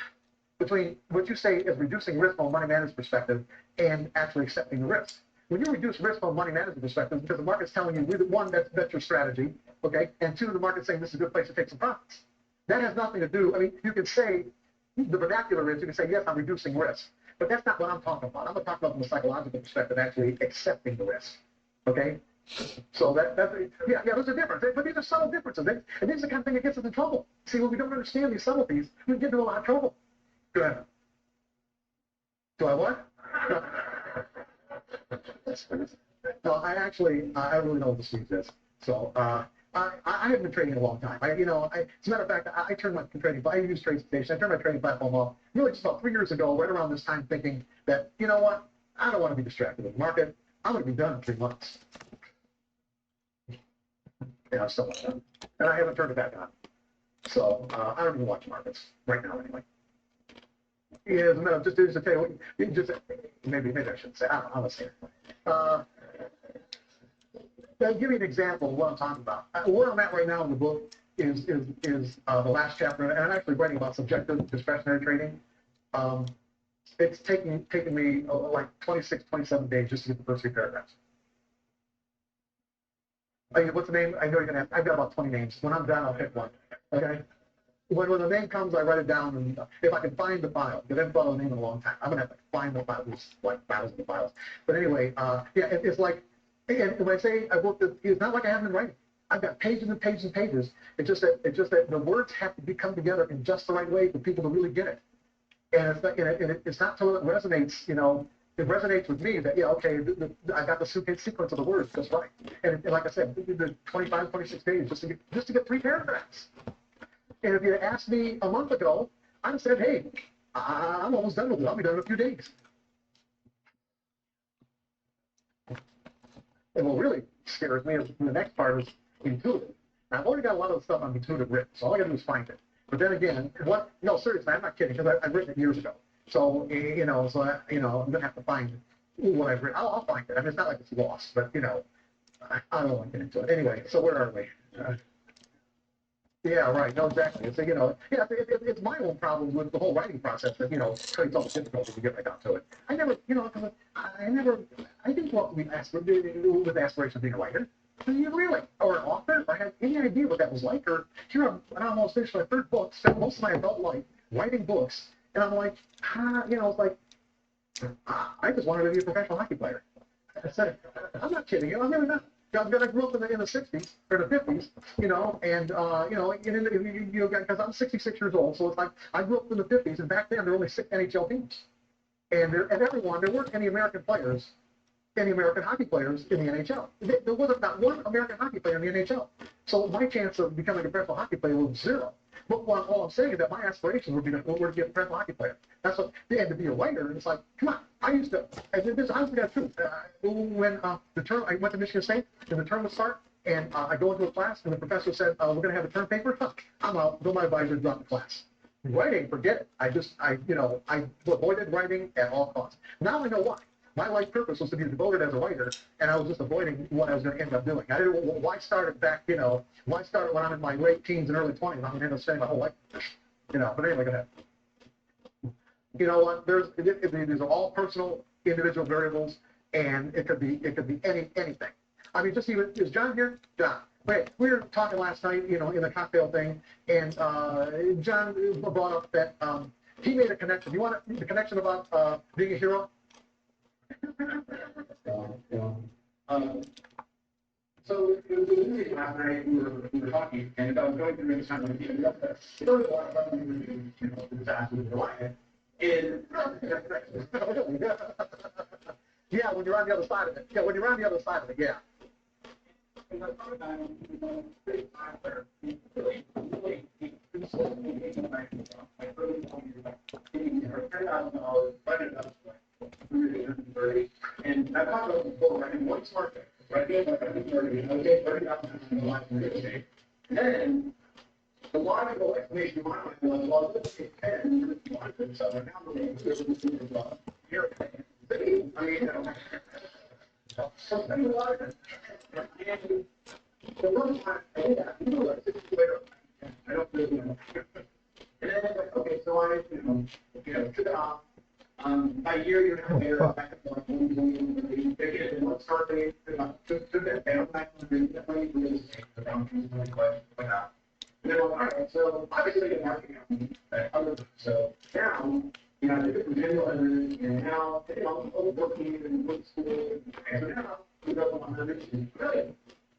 S3: what you say is reducing risk from a money management perspective and actually accepting the risk. When you reduce risk from a money management perspective, because the market's telling you, one, that's your strategy, okay, and two, the market's saying this is a good place to take some profits. That has nothing to do. I mean, you can say the vernacular is, you can say, yes, I'm reducing risk, but that's not what I'm talking about. I'm talking about from a psychological perspective, actually accepting the risk, okay? So yeah, there's a difference, but these are subtle differences, and these are the kind of thing that gets us in trouble. See, when we don't understand these subtleties, we get into a lot of trouble. Go ahead. Do I what? No, I really know what the Swedes is. So I haven't been trading in a long time. As a matter of fact, I turned my trading. I use TradeStation. I turned my trading platform off really just about 3 years ago, right around this time, thinking that you know what, I don't want to be distracted with the market. I'm going to be done in 3 months. Yeah, I'm still not done, and I haven't turned it back on. So I don't even watch markets right now, anyway. Yeah, no, just to tell you, maybe I shouldn't say. I'm gonna say it. I'll give you an example of what I'm talking about. Where I'm at right now in the book is the last chapter, and I'm actually writing about subjective discretionary trading. It's taking me like 26, 27 days just to get the first 3 paragraphs. What's the name? I know you're gonna have. I've got about 20 names. When I'm done, I'll pick one. Okay. When the name comes, I write it down, and if I can find the file, because I haven't thought of the name in a long time, I'm gonna have to find the file. There's like thousands of files. But anyway, yeah, it's like, and when I say I worked, it's not like I haven't been writing. I've got pages and pages and pages. It's just that the words have to come together in just the right way for people to really get it. And it's not till it resonates, it resonates with me that, yeah, okay, I got the sequence of the words just right. And like I said, the 25, 26 days just to get 3 paragraphs. And if you asked me a month ago, I'd have said, hey, I'm almost done with it. I'll be done in a few days. And what really scares me is the next part is intuitive. Now, I've already got a lot of the stuff on intuitive written, so all I got to do is find it. But then again, no, seriously, I'm not kidding, because I've written it years ago. So, I'm going to have to find what I've written. I'll find it. I mean, it's not like it's lost, but, I don't want to get into it. Anyway, so where are we? Yeah, right. No, exactly. It's it's my own problem with the whole writing process that creates all the difficulty to get right down to it. I didn't grow up with aspirations of being a writer. Really, or an author, or had any idea what that was like. Or here I'm almost finished my 3rd book, spent most of my adult life writing books, and I'm like, it's like I just wanted to be a professional hockey player. I said, I'm not kidding you. I'm really not. I grew up in the 60s or the 50s, because I'm 66 years old, so it's like I grew up in the 50s, and back then there were only 6 NHL teams, and there weren't any American hockey players in the NHL. There wasn't not one American hockey player in the NHL. So my chance of becoming a professional hockey player was 0. But all I'm saying is that my aspirations were to be a professional hockey player. That's what, and to be a writer. And it's like, come on, I was the truth. When the term, I went to Michigan State, and the term would start, and I go into a class, and the professor said, we're going to have a term paper. I'm out. Go my advisor, drop the class. Writing, forget it. I avoided writing at all costs. Now I know why. My life purpose was to be devoted as a writer, and I was just avoiding what I was going to end up doing. I didn't. Why start it back? Why start it when I'm in my late teens and early 20s? I'm going to end up spending my whole life. But anyway, go ahead. You know what? These are all personal, individual variables, and it could be anything. I mean, just even, is John here? John. Wait, we were talking last night, in the cocktail thing, and John brought up that he made a connection. You want the connection about being a hero? So it was interesting last night. We were talking, and I was going through this kind of there was a lot of the disaster with Reliant. And yeah, when you're on the other side of it. Yeah, when you're on the other side of it. Yeah. And I talked about before, right? In one smart thing, right? I was getting $30,000 in real estate. Then the logical explanation in my mind was, well, this is 10, so now we're going to here. I mean, something like that. And the one time I did that, like 6 years later, I don't really know. And then it's like, okay, so I, took it off. By a year and a half later, I back up like, they get it in one start date, took that down, back to the definitely real estate, the down to the question, went out. And then, all right, so obviously the marketing company, so now, I did it from January, and now, I'm working and with school, and so now, we go from 100 to 1 million.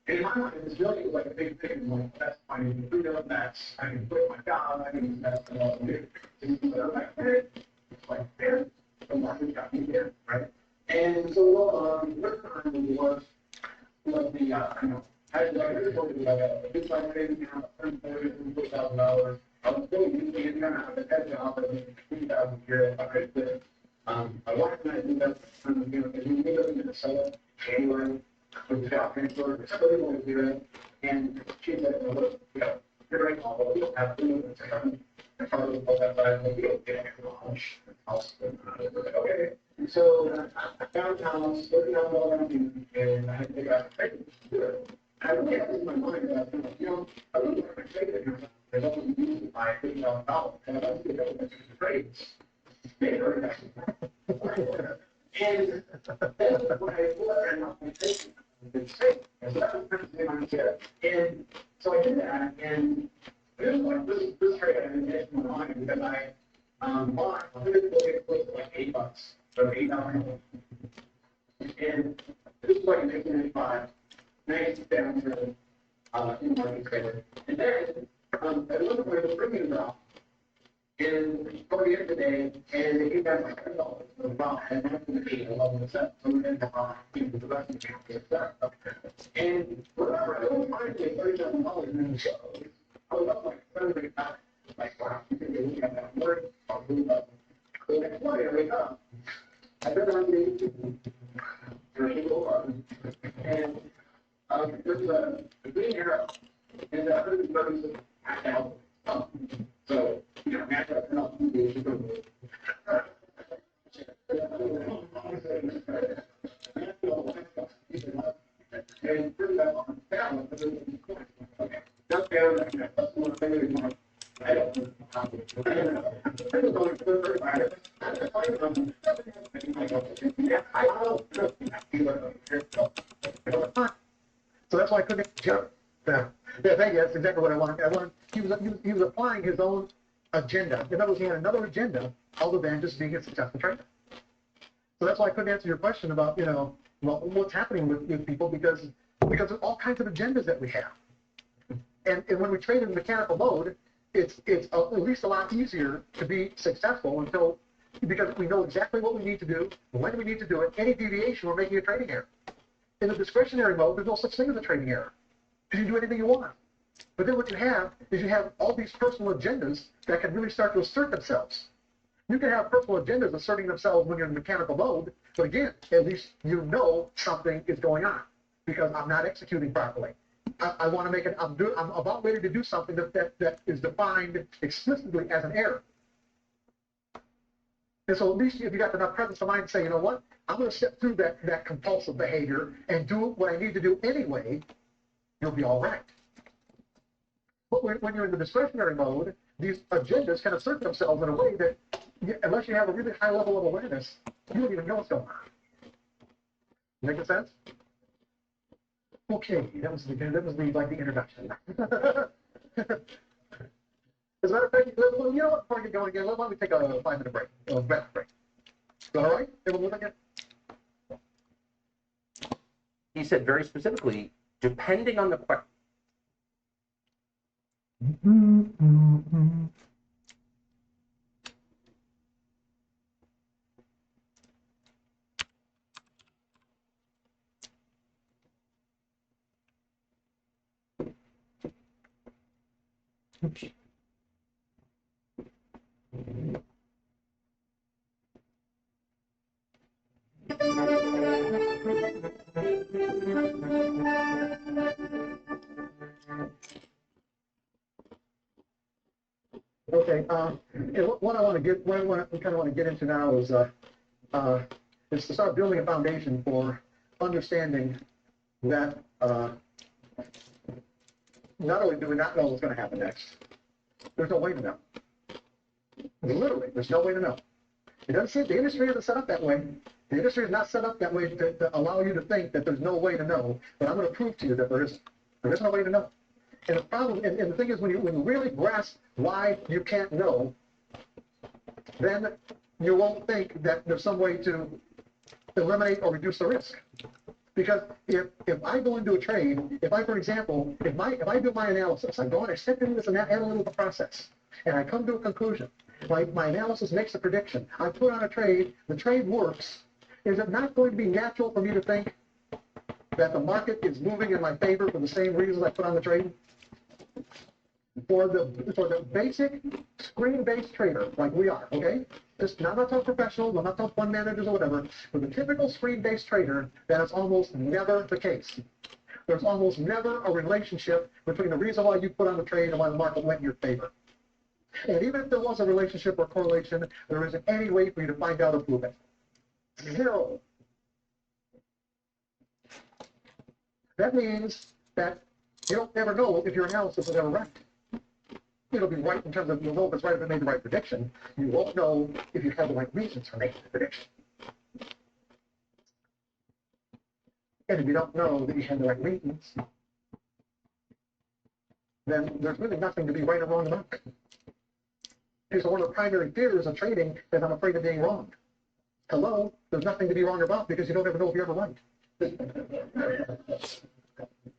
S3: And in my mind, this million was like a big thing, like, that's my freedom, that's, I can quit my job, I can invest in all the big things, but I'm like, hey, it's like, there, the market got me there, right? And so, what time was the, I really told you like a big time trading account, $140,000. I was really using it kind of as a job, $3,000 a year if I could live. I wanted to do that, and we lived in Minnesota, January, with the job transfer, somebody wanted to do it, and she said, look, you're right, Paul, we don't have to do it. I probably pulled that side, like, you don't get any launch. Okay, so I found a house, $30,000, and I had to figure out how to do it. I really had this in my mind about, I really want to trade it. There's only used by $30,000, and I don't think that was the trades. And then when I looked at my trading, it's safe. And so that was kind of the mindset. And so I did that, and this trade I didn't get in my mind because I bought a $100 million close to like $8, so $8. And this was like in 1995. Nice downturn in market credit. And then at one point the premium dropped. And toward the end of the day, and they came back like $10. So about and that's the 11%. So we ended up the rest of the market. And whatever, I don't find it $37 in the show. I was up like 7 times. Like, wow, you can really have that word. I'll move up. So the next morning I wake up. I turn on the and there's a green arrow, and the other goes out. So, match up and up. And put that on balance. Just down there. That's one thing that I don't know. So that's why I couldn't jump. Yeah, thank you. That's exactly what I wanted. He was applying his own agenda. In other words, he had another agenda other than just being a successful trader. So that's why I couldn't answer your question about, what's happening with people because there's all kinds of agendas that we have. And when we trade in mechanical mode, it's at least a lot easier to be successful because we know exactly what we need to do, when we need to do it. Any deviation, we're making a trading error. In the discretionary mode, there's no such thing as a trading error because you do anything you want. But then what you have is all these personal agendas that can really start to assert themselves. You can have personal agendas asserting themselves when you're in mechanical mode, but again, at least you know something is going on because I'm not executing properly. I want to make it. I'm about ready to do something that is defined explicitly as an error. And so at least if you got enough presence of mind to say, you know what, I'm going to step through that compulsive behavior and do what I need to do anyway, you'll be all right. But when you're in the discretionary mode, these agendas can assert themselves in a way that, unless you have a really high level of awareness, you don't even know what's going on. Making sense? Okay, that was the introduction. As a matter of fact, you know what? Before I get going again, why don't we take a 5-minute break, a breath break? Is that all right? Everyone again?
S4: He said very specifically, depending on the question.
S1: Oops.
S3: Okay, what I want to get, what we kind of want to get into now is to start building a foundation for understanding that not only do we not know what's going to happen next, there's no way to know. Literally, there's no way to know. It doesn't seem the industry isn't set up that way. The industry is not set up that way to allow you to think that there's no way to know. But I'm going to prove to you that there isn't. There is no way to know. And the problem, and the thing is, when you really grasp why you can't know, then you won't think that there's some way to eliminate or reduce the risk. Because if I go into a trade, if I, for example, if I do my analysis, I go and I step into this analytical process, and I come to a conclusion. My analysis makes a prediction. I put on a trade. The trade works. Is it not going to be natural for me to think that the market is moving in my favor for the same reasons I put on the trade? For the basic screen-based trader like we are, okay? Just not talking professionals, I'm not talking fund managers or whatever. For the typical screen-based trader, that is almost never the case. There's almost never a relationship between the reason why you put on the trade and why the market went in your favor. And even if there was a relationship or correlation, there isn't any way for you to find out or prove it. Zero. That means that you don't ever know if your analysis is ever right. It'll be right in terms of, you'll know if it's right if it made the right prediction. You won't know if you have the right reasons for making the prediction. And if you don't know that you have the right reasons, then there's really nothing to be right or wrong about. So one of the primary fears of trading is I'm afraid of being wrong. Hello, there's nothing to be wrong about because you don't ever know if you're ever right.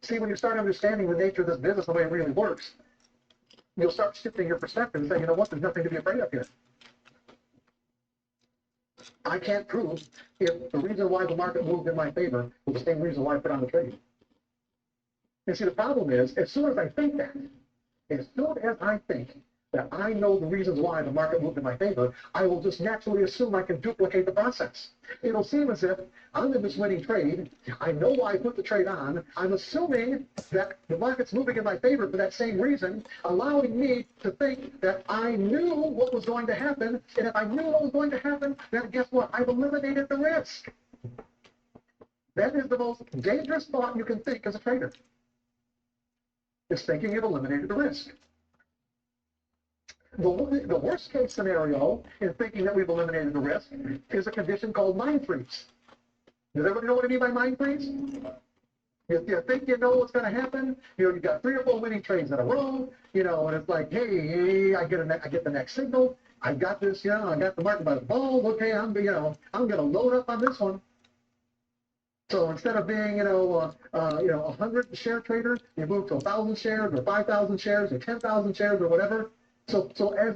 S3: See, when you start understanding the nature of this business, the way it really works, you'll start shifting your perspective and say, you know what, there's nothing to be afraid of here. I can't prove if the reason why the market moved in my favor was the same reason why I put on the trade. And see, the problem is, as soon as I think that I know the reasons why the market moved in my favor, I will just naturally assume I can duplicate the process. It'll seem as if I'm in this winning trade. I know why I put the trade on. I'm assuming that the market's moving in my favor for that same reason, allowing me to think that I knew what was going to happen. And if I knew what was going to happen, then guess what? I've eliminated the risk. That is the most dangerous thought you can think as a trader, is thinking you've eliminated the risk. The worst case scenario in thinking that we've eliminated the risk is a condition called mind freeze. Does everybody know what I mean by mind freeze? You think you know what's going to happen. You've got 3 or 4 winning trades in a row. And it's like, hey, I get the next signal. I got this. I got the market by the balls. Okay, I'm going to load up on this one. So instead of being, 100 share trader, you move to 1,000 shares or 5,000 shares or 10,000 shares or whatever. So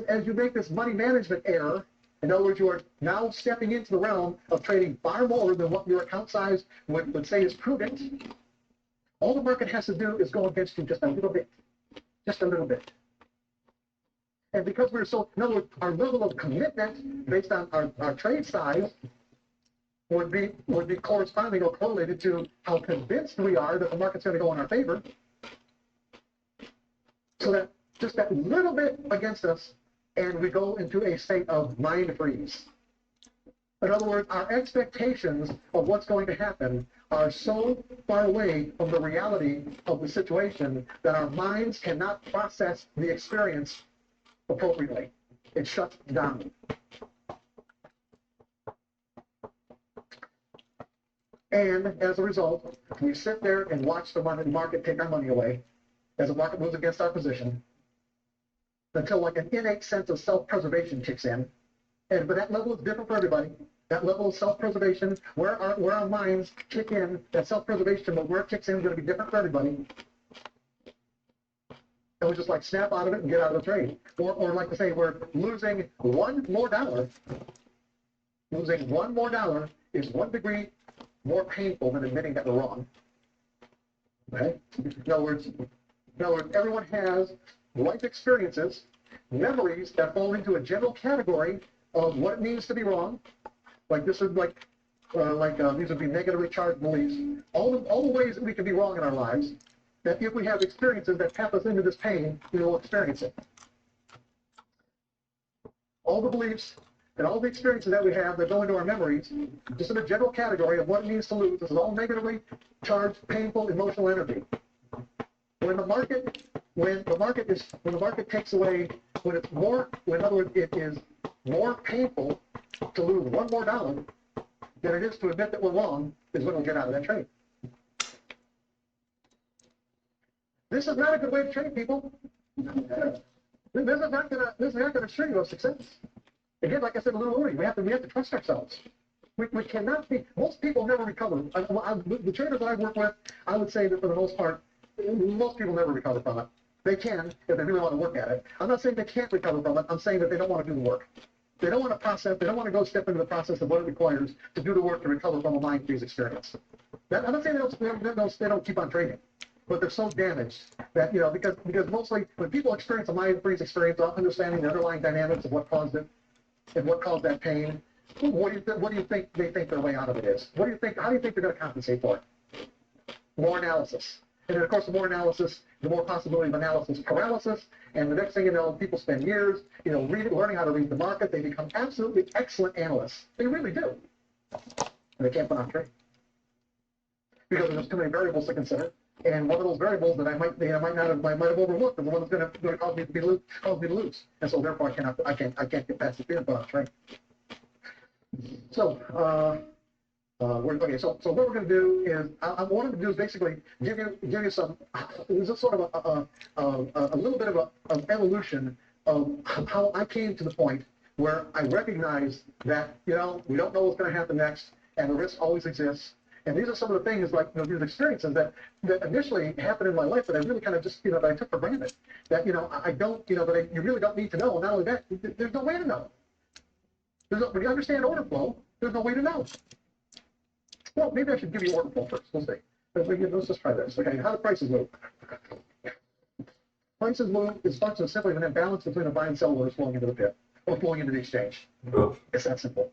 S3: as you make this money management error, in other words, you are now stepping into the realm of trading far more than what your account size would say is prudent. All the market has to do is go against you just a little bit, And because we're so, in other words, our level of commitment based on our trade size would be corresponding or correlated to how convinced we are that the market's going to go in our favor. So that just that little bit against us, and we go into a state of mind freeze. In other words, our expectations of what's going to happen are so far away from the reality of the situation that our minds cannot process the experience appropriately. It shuts down. And as a result, we sit there and watch the market take our money away as the market moves against our position, until like an innate sense of self-preservation kicks in. But that level is different for everybody. That level of self-preservation, where our minds kick in, that self-preservation, but where it kicks in is going to be different for everybody. And we just like snap out of it and get out of the trade. Or like to say, we're losing $1 more. Losing $1 more is 1 degree more painful than admitting that we're wrong. Okay? In other words, everyone has life experiences, memories that fall into a general category of what it means to be wrong. Like this is these would be negatively charged beliefs. All the ways that we can be wrong in our lives. That if we have experiences that tap us into this pain, we will experience it. all the beliefs and all the experiences that we have that go into our memories, just in a general category of what it means to lose. This is all negatively charged, painful, emotional energy. When the market, when the market takes away, when it's more, in other words, it is more painful to lose one more dollar than it is to admit that we're wrong, is when we'll get out of that trade. This is not a good way to trade, people. This is not gonna assure you of success. Again, like I said a little earlier, we have to trust ourselves. We cannot be. Most people never recover. The traders that I work with, I would say that for the most part, most people never recover from it. They can if they really want to work at it. I'm not saying they can't recover from it. I'm saying that they don't want to do the work. They don't want to process. They don't want to go step into the process of what it requires to do the work to recover from a mind freeze experience. I'm not saying they don't keep on trading, but they're so damaged that, you know, because mostly when people experience a mind freeze experience, without understanding the underlying dynamics of what caused it and what caused that pain, what do you think they think their way out of it is? What do you think? How do you think they're going to compensate for it? More analysis. And then, of course, the more analysis, the more possibility of analysis paralysis. And the next thing you know, people spend years, you know, learning how to read the market. They become absolutely excellent analysts. They really do. And they can't put on trade because there's too many variables to consider. And one of those variables that I might have overlooked is the one that's going to cause me to lose. And so therefore, I can't get past the fear and put on trade. So. Okay, so what we're going to do is, I wanted to do is basically give you some, this is sort of a little bit of an evolution of how I came to the point where I recognize that, you know, we don't know what's going to happen next, and the risk always exists. And these are some of the things, like, you know, these experiences that initially happened in my life that I really kind of just, you know, that I took for granted. That, you know, I don't, you know, that you really don't need to know. And not only that, there's no way to know. When you understand order flow, there's no way to know. Well, maybe I should give you order flow first. We'll see. Let's just try this. Okay, how do prices move? Prices move is function of simply an imbalance between a buy and sell orders flowing into the pit or flowing into the exchange. It's that simple.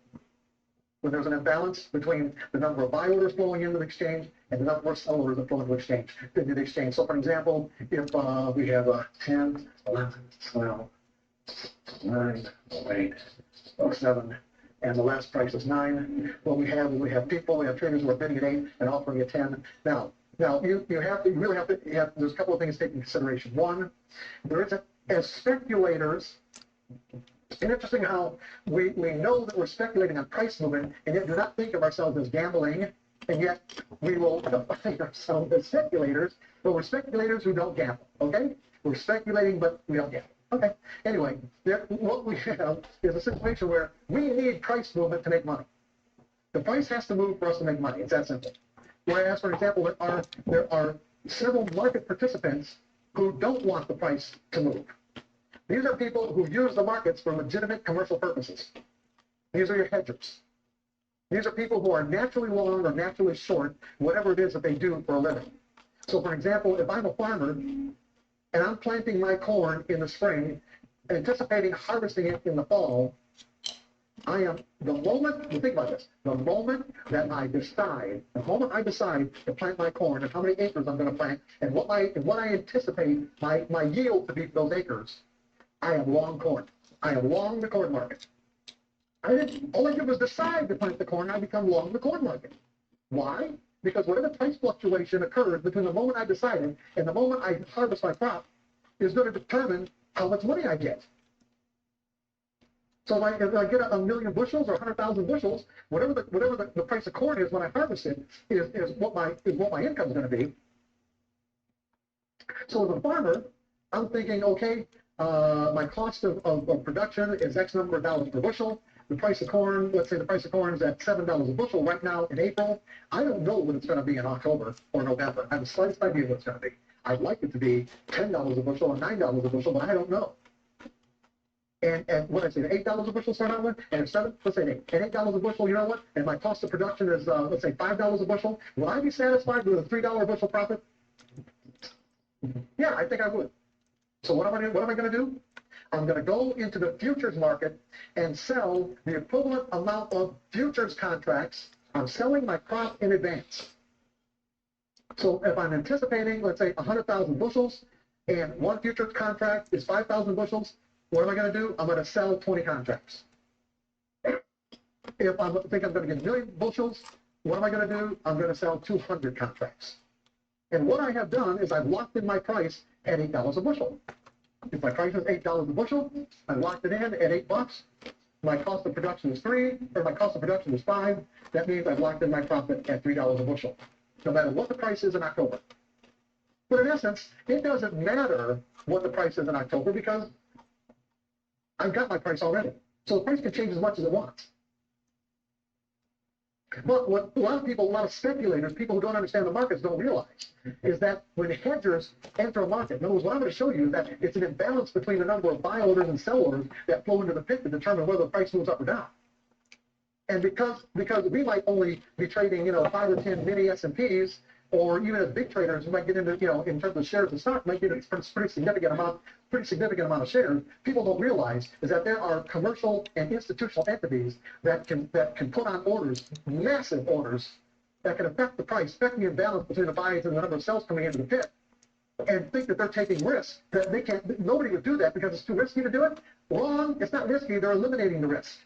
S3: When there's an imbalance between the number of buy orders flowing into the exchange and the number of sell orders that flow into the exchange. So, for example, if we have 10, 11, 12, 9, 8, 7, and the last price is 9. What we have traders who are bidding at 8 and offering at 10. Now you really have to there's a couple of things to take into consideration. One, there is as speculators. It's interesting how we know that we're speculating on price movement, and yet do not think of ourselves as gambling, and yet we will think of ourselves as speculators, but we're speculators who don't gamble. Okay, we're speculating, but we don't gamble. Okay. Anyway, what we have is a situation where we need price movement to make money. The price has to move for us to make money. It's that simple. Whereas, for example, there are several market participants who don't want the price to move. These are people who use the markets for legitimate commercial purposes. These are your hedgers. These are people who are naturally long or naturally short, whatever it is that they do for a living. So, for example, if I'm a farmer, and I'm planting my corn in the spring, anticipating harvesting it in the fall, think about this, the moment I decide to plant my corn and how many acres I'm going to plant and what I anticipate my yield to be for those acres, I am long corn. I am long the corn market. All I did was decide to plant the corn, I become long the corn market. Why? Because whatever price fluctuation occurs between the moment I decided and the moment I harvest my crop is going to determine how much money I get. So if I get a million bushels or 100,000 bushels, whatever the price of corn is when I harvest it is what my income is going to be. So as a farmer, I'm thinking, okay, my cost of production is X number of dollars per bushel. The price of corn, let's say the price of corn is at $7 a bushel right now in April. I don't know what it's going to be in October or November. I have the slightest idea what it's going to be. I'd like it to be $10 a bushel or $9 a bushel, but I don't know. And what I say, the $8 a bushel start out with, and let's say $8 a bushel, you know what? And my cost of production is, let's say $5 a bushel. Will I be satisfied with a $3 a bushel profit? Yeah, I think I would. So what am I going to do? I'm going to go into the futures market and sell the equivalent amount of futures contracts. I'm selling my crop in advance. So if I'm anticipating, let's say 100,000 bushels, and one futures contract is 5,000 bushels, What am I going to do? I'm going to sell 20 contracts. If I think I'm going to get a million bushels, what am I going to do? I'm going to sell 200 contracts. And what I have done is I've locked in my price at $8 a bushel. If my price is $8 a bushel, I locked it in at $8. My cost of production is my cost of production is $5. That means I've locked in my profit at $3 a bushel, no matter what the price is in October. But in essence, it doesn't matter what the price is in October because I've got my price already. So the price can change as much as it wants. But what a lot of speculators, people who don't understand the markets don't realize is that when hedgers enter a market, in other words, what I'm going to show you is that it's an imbalance between the number of buy orders and sell orders that flow into the pit to determine whether the price moves up or down. And because we might only be trading, 5 or 10 mini S&Ps, or even as big traders who might get into, in terms of shares of stock, might get a pretty significant amount of shares. People don't realize is that there are commercial and institutional entities that can put on orders, massive orders, that can affect the price, affect the imbalance between the buys and the number of sells coming into the pit, and think that they're taking risks that they can't. Nobody would do that because it's too risky to do it. Wrong. It's not risky. They're eliminating the risk.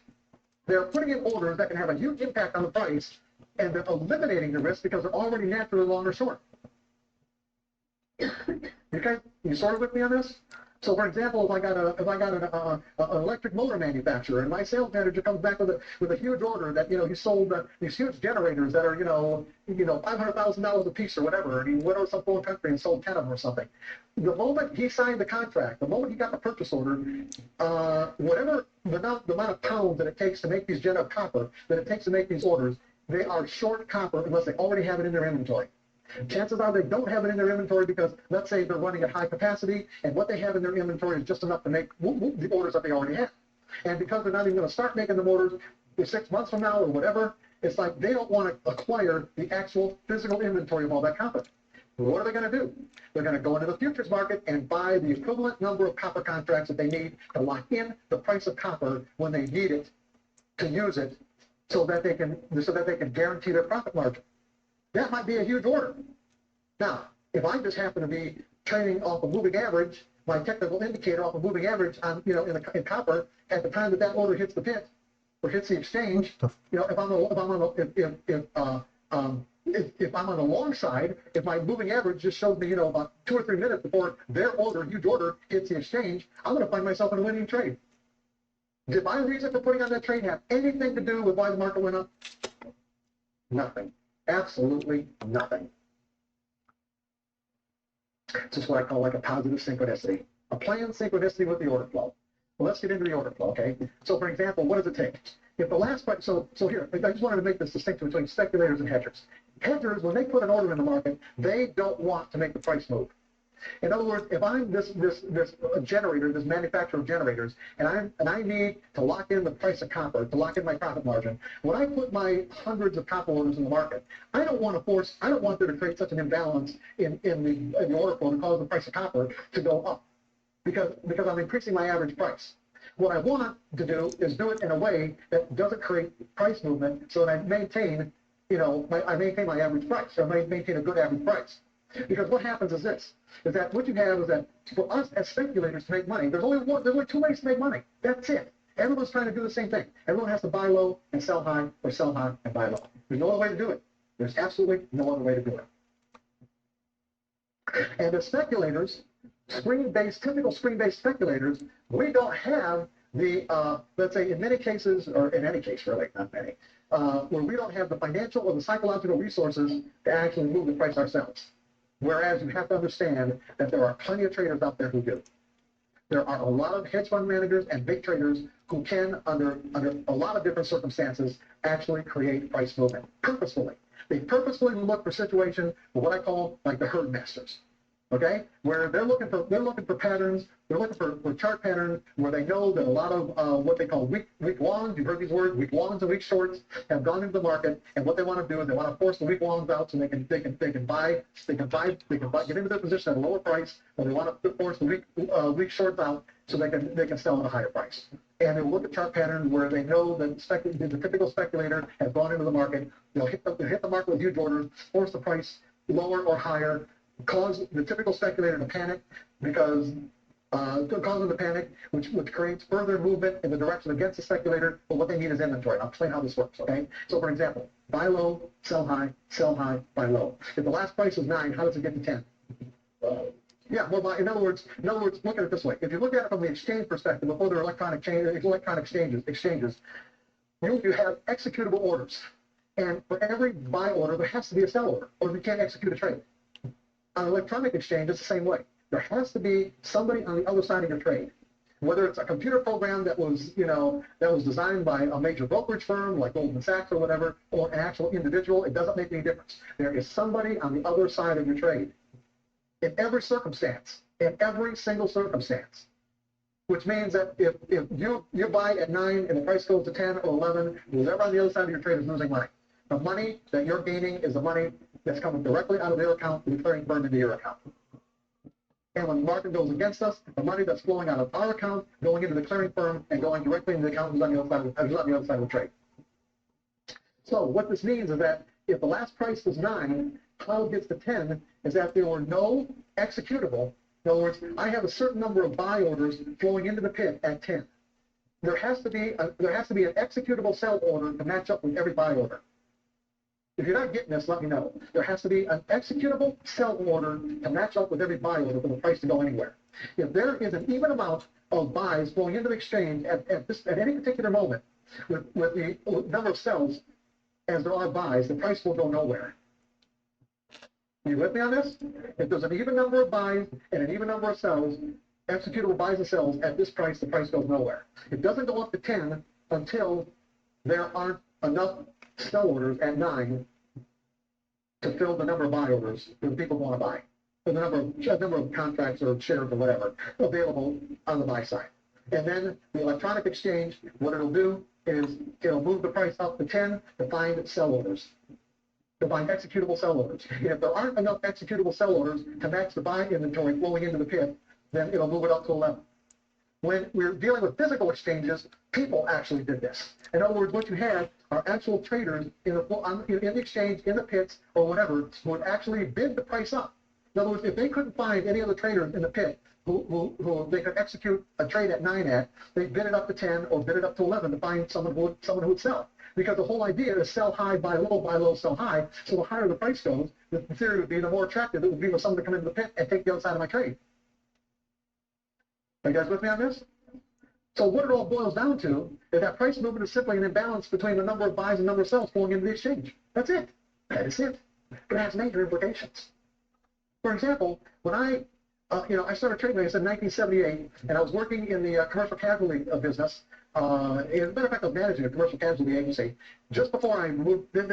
S3: They're putting in orders that can have a huge impact on the price, and they're eliminating the risk because they're already naturally long or short. Okay, you sort of with me on this? So, for example, if I got an electric motor manufacturer, and my sales manager comes back with a huge order that he sold these huge generators that are $500,000 a piece or whatever, and he went over some foreign country and sold 10 of them or something. The moment he signed the contract, the moment he got the purchase order, whatever the amount of pounds that it takes to make these copper that it takes to make these orders, they are short copper unless they already have it in their inventory. Chances are they don't have it in their inventory because, let's say, they're running at high capacity, and what they have in their inventory is just enough to make the orders that they already have. And because they're not even going to start making the orders 6 months from now or whatever, it's like they don't want to acquire the actual physical inventory of all that copper. What are they going to do? They're going to go into the futures market and buy the equivalent number of copper contracts that they need to lock in the price of copper when they need it to use it, so that they can guarantee their profit margin. That might be a huge order. Now, if I just happen to be trading off a moving average, my technical indicator off a moving average on, in copper, at the time that order hits the pit or hits the exchange, if I'm on the long side, if my moving average just shows me, about 2 or 3 minutes before their huge order hits the exchange, I'm going to find myself in a winning trade. Did my reason for putting on that trade have anything to do with why the market went up? Nothing. Absolutely nothing. It's just what I call like a positive synchronicity, a planned synchronicity with the order flow. Well, let's get into the order flow, okay? So, for example, what does it take? If the last price, so here, I just wanted to make this distinction between speculators and hedgers. Hedgers, when they put an order in the market, they don't want to make the price move. In other words, if I'm this generator, this manufacturer of generators, and I need to lock in the price of copper, to lock in my profit margin, when I put my hundreds of copper orders in the market, I don't want there to create such an imbalance in the order flow to cause the price of copper to go up, because I'm increasing my average price. What I want to do is do it in a way that doesn't create price movement, so that I maintain, my average price, or I maintain a good average price. Because what happens is this, is that what you have is that for us as speculators to make money, there's only 2 ways to make money. That's it. Everyone's trying to do the same thing. Everyone has to buy low and sell high, or sell high and buy low. There's no other way to do it. There's absolutely no other way to do it. And as speculators, typical screen-based speculators, we don't have the, let's say in many cases, or in any case really, not many, where we don't have the financial or the psychological resources to actually move the price ourselves. Whereas you have to understand that there are plenty of traders out there who do. There are a lot of hedge fund managers and big traders who can, under a lot of different circumstances, actually create price movement purposefully. They purposefully look for situations for what I call like the herd masters. Okay, where they're looking for patterns, they're looking for chart patterns where they know that a lot of what they call weak longs, you've heard these words, weak longs and weak shorts have gone into the market, and what they want to do is they want to force the weak longs out so they can get into their position at a lower price, or they want to force the weak shorts out so they can sell at a higher price. And they'll look at chart patterns where they know that the typical speculator has gone into the market, they'll hit the market with huge orders, force the price lower or higher, cause the typical speculator to panic because causing the panic, which creates further movement in the direction against the speculator. But what they need is inventory. I'll explain how this works. Okay. So, for example, buy low, sell high, buy low. If the last price was 9, how does it get to 10? Yeah, well, in other words, look at it this way. If you look at it from the exchange perspective, before there are electronic exchanges, you have executable orders. And for every buy order, there has to be a sell order, or you can't execute a trade. On an electronic exchange, it's the same way. There has to be somebody on the other side of your trade. Whether it's a computer program that was designed by a major brokerage firm like Goldman Sachs or whatever, or an actual individual, it doesn't make any difference. There is somebody on the other side of your trade. In every circumstance, in every single circumstance, which means that if you buy at 9 and the price goes to 10 or 11, whoever on the other side of your trade is losing money. The money that you're gaining is the money that's coming directly out of their account, the clearing firm into your account. And when the market goes against us, the money that's flowing out of our account, going into the clearing firm, and going directly into the account who's on the other side of the trade. So what this means is that if the last price was 9, how it gets to 10 is that there were no executable. In other words, I have a certain number of buy orders flowing into the pit at 10. There has to be an executable sell order to match up with every buy order. If you're not getting this, let me know. There has to be an executable sell order to match up with every buy order for the price to go anywhere. If there is an even amount of buys flowing into the exchange at any particular moment, with the number of sells as there are buys, the price will go nowhere. Are you with me on this? If there's an even number of buys and an even number of sells, executable buys and sells at this price, the price goes nowhere. It doesn't go up to 10 until there aren't enough sell orders at 9 to fill the number of buy orders that people want to buy, or the number of contracts or shares or whatever available on the buy side. And then the electronic exchange, what it'll do is it'll move the price up to 10 to find sell orders. To find executable sell orders. And if there aren't enough executable sell orders to match the buy inventory flowing into the pit, then it'll move it up to 11. When we're dealing with physical exchanges, people actually did this. In other words, what you had are actual traders in the exchange, in the pits, or whatever, who would actually bid the price up. In other words, if they couldn't find any other traders in the pit who they could execute a trade at 9 at, they bid it up to 10 or bid it up to 11 to find someone who would sell. Because the whole idea is sell high, buy low, sell high. So the higher the price goes, the theory would be the more attractive it would be for someone to come into the pit and take the other side of my trade. Are you guys with me on this? So what it all boils down to is that price movement is simply an imbalance between the number of buys and number of sells going into the exchange. That's it. That is it. But it has major implications. For example, when I started trading, like I said, in 1978, and I was working in the commercial casualty business. As a matter of fact, I was managing a commercial casualty agency. Just before I moved, pretty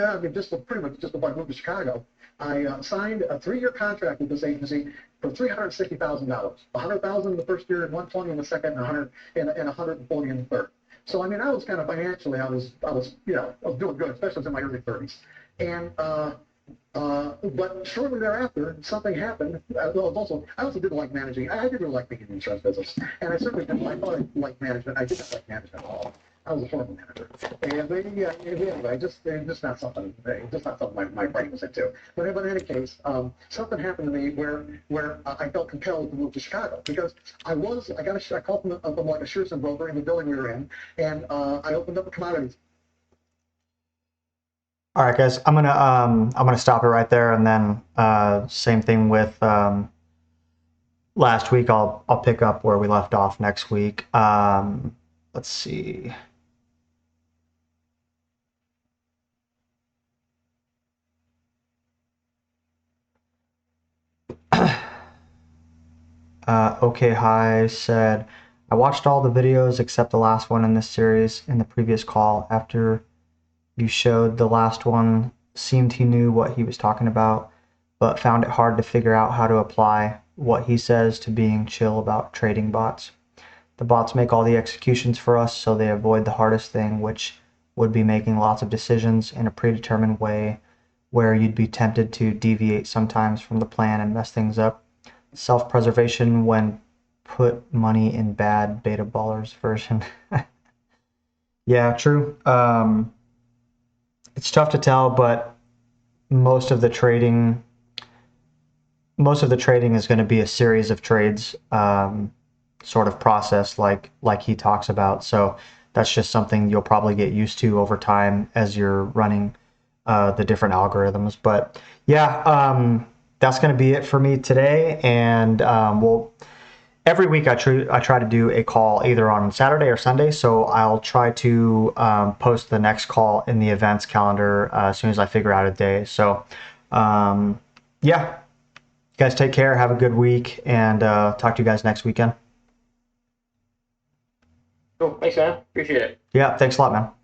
S3: much just before I moved to Chicago, I signed a 3-year contract with this agency for $360,000. $100,000 in the first year, and $120,000 in the second, and $140,000 in the third. So I mean, I was kind of financially, I was doing good, especially in my early 30s. And but shortly thereafter, something happened. I also didn't like managing. I didn't really like being in the insurance business, and I certainly didn't like. I thought I liked management. I didn't like management at all. I was a horrible manager, and anyway, just not something. Just not something my brain was into. But in any case, something happened to me where I felt compelled to move to Chicago because I called from like a Shearson broker in the building we were in, and I opened up a commodities.
S1: All right, guys, I'm gonna stop it right there, and then same thing with last week. I'll pick up where we left off next week. Let's see. Okay, hi said, I watched all the videos except the last one in this series in the previous call. After you showed the last one, seemed he knew what he was talking about, but found it hard to figure out how to apply what he says to being chill about trading bots. The bots make all the executions for us, so they avoid the hardest thing, which would be making lots of decisions in a predetermined way where you'd be tempted to deviate sometimes from the plan and mess things up. Self-preservation when put money in bad beta ballers version. Yeah, true. It's tough to tell, but most of the trading is going to be a series of trades. sort of process like he talks about. So that's just something you'll probably get used to over time as you're running the different algorithms. But yeah, that's going to be it for me today. And every week I try to do a call either on Saturday or Sunday. So I'll try to post the next call in the events calendar as soon as I figure out a day. So yeah, you guys take care. Have a good week, and talk to you guys next weekend.
S4: Cool. Thanks, man. Appreciate it.
S1: Yeah, thanks a lot, man.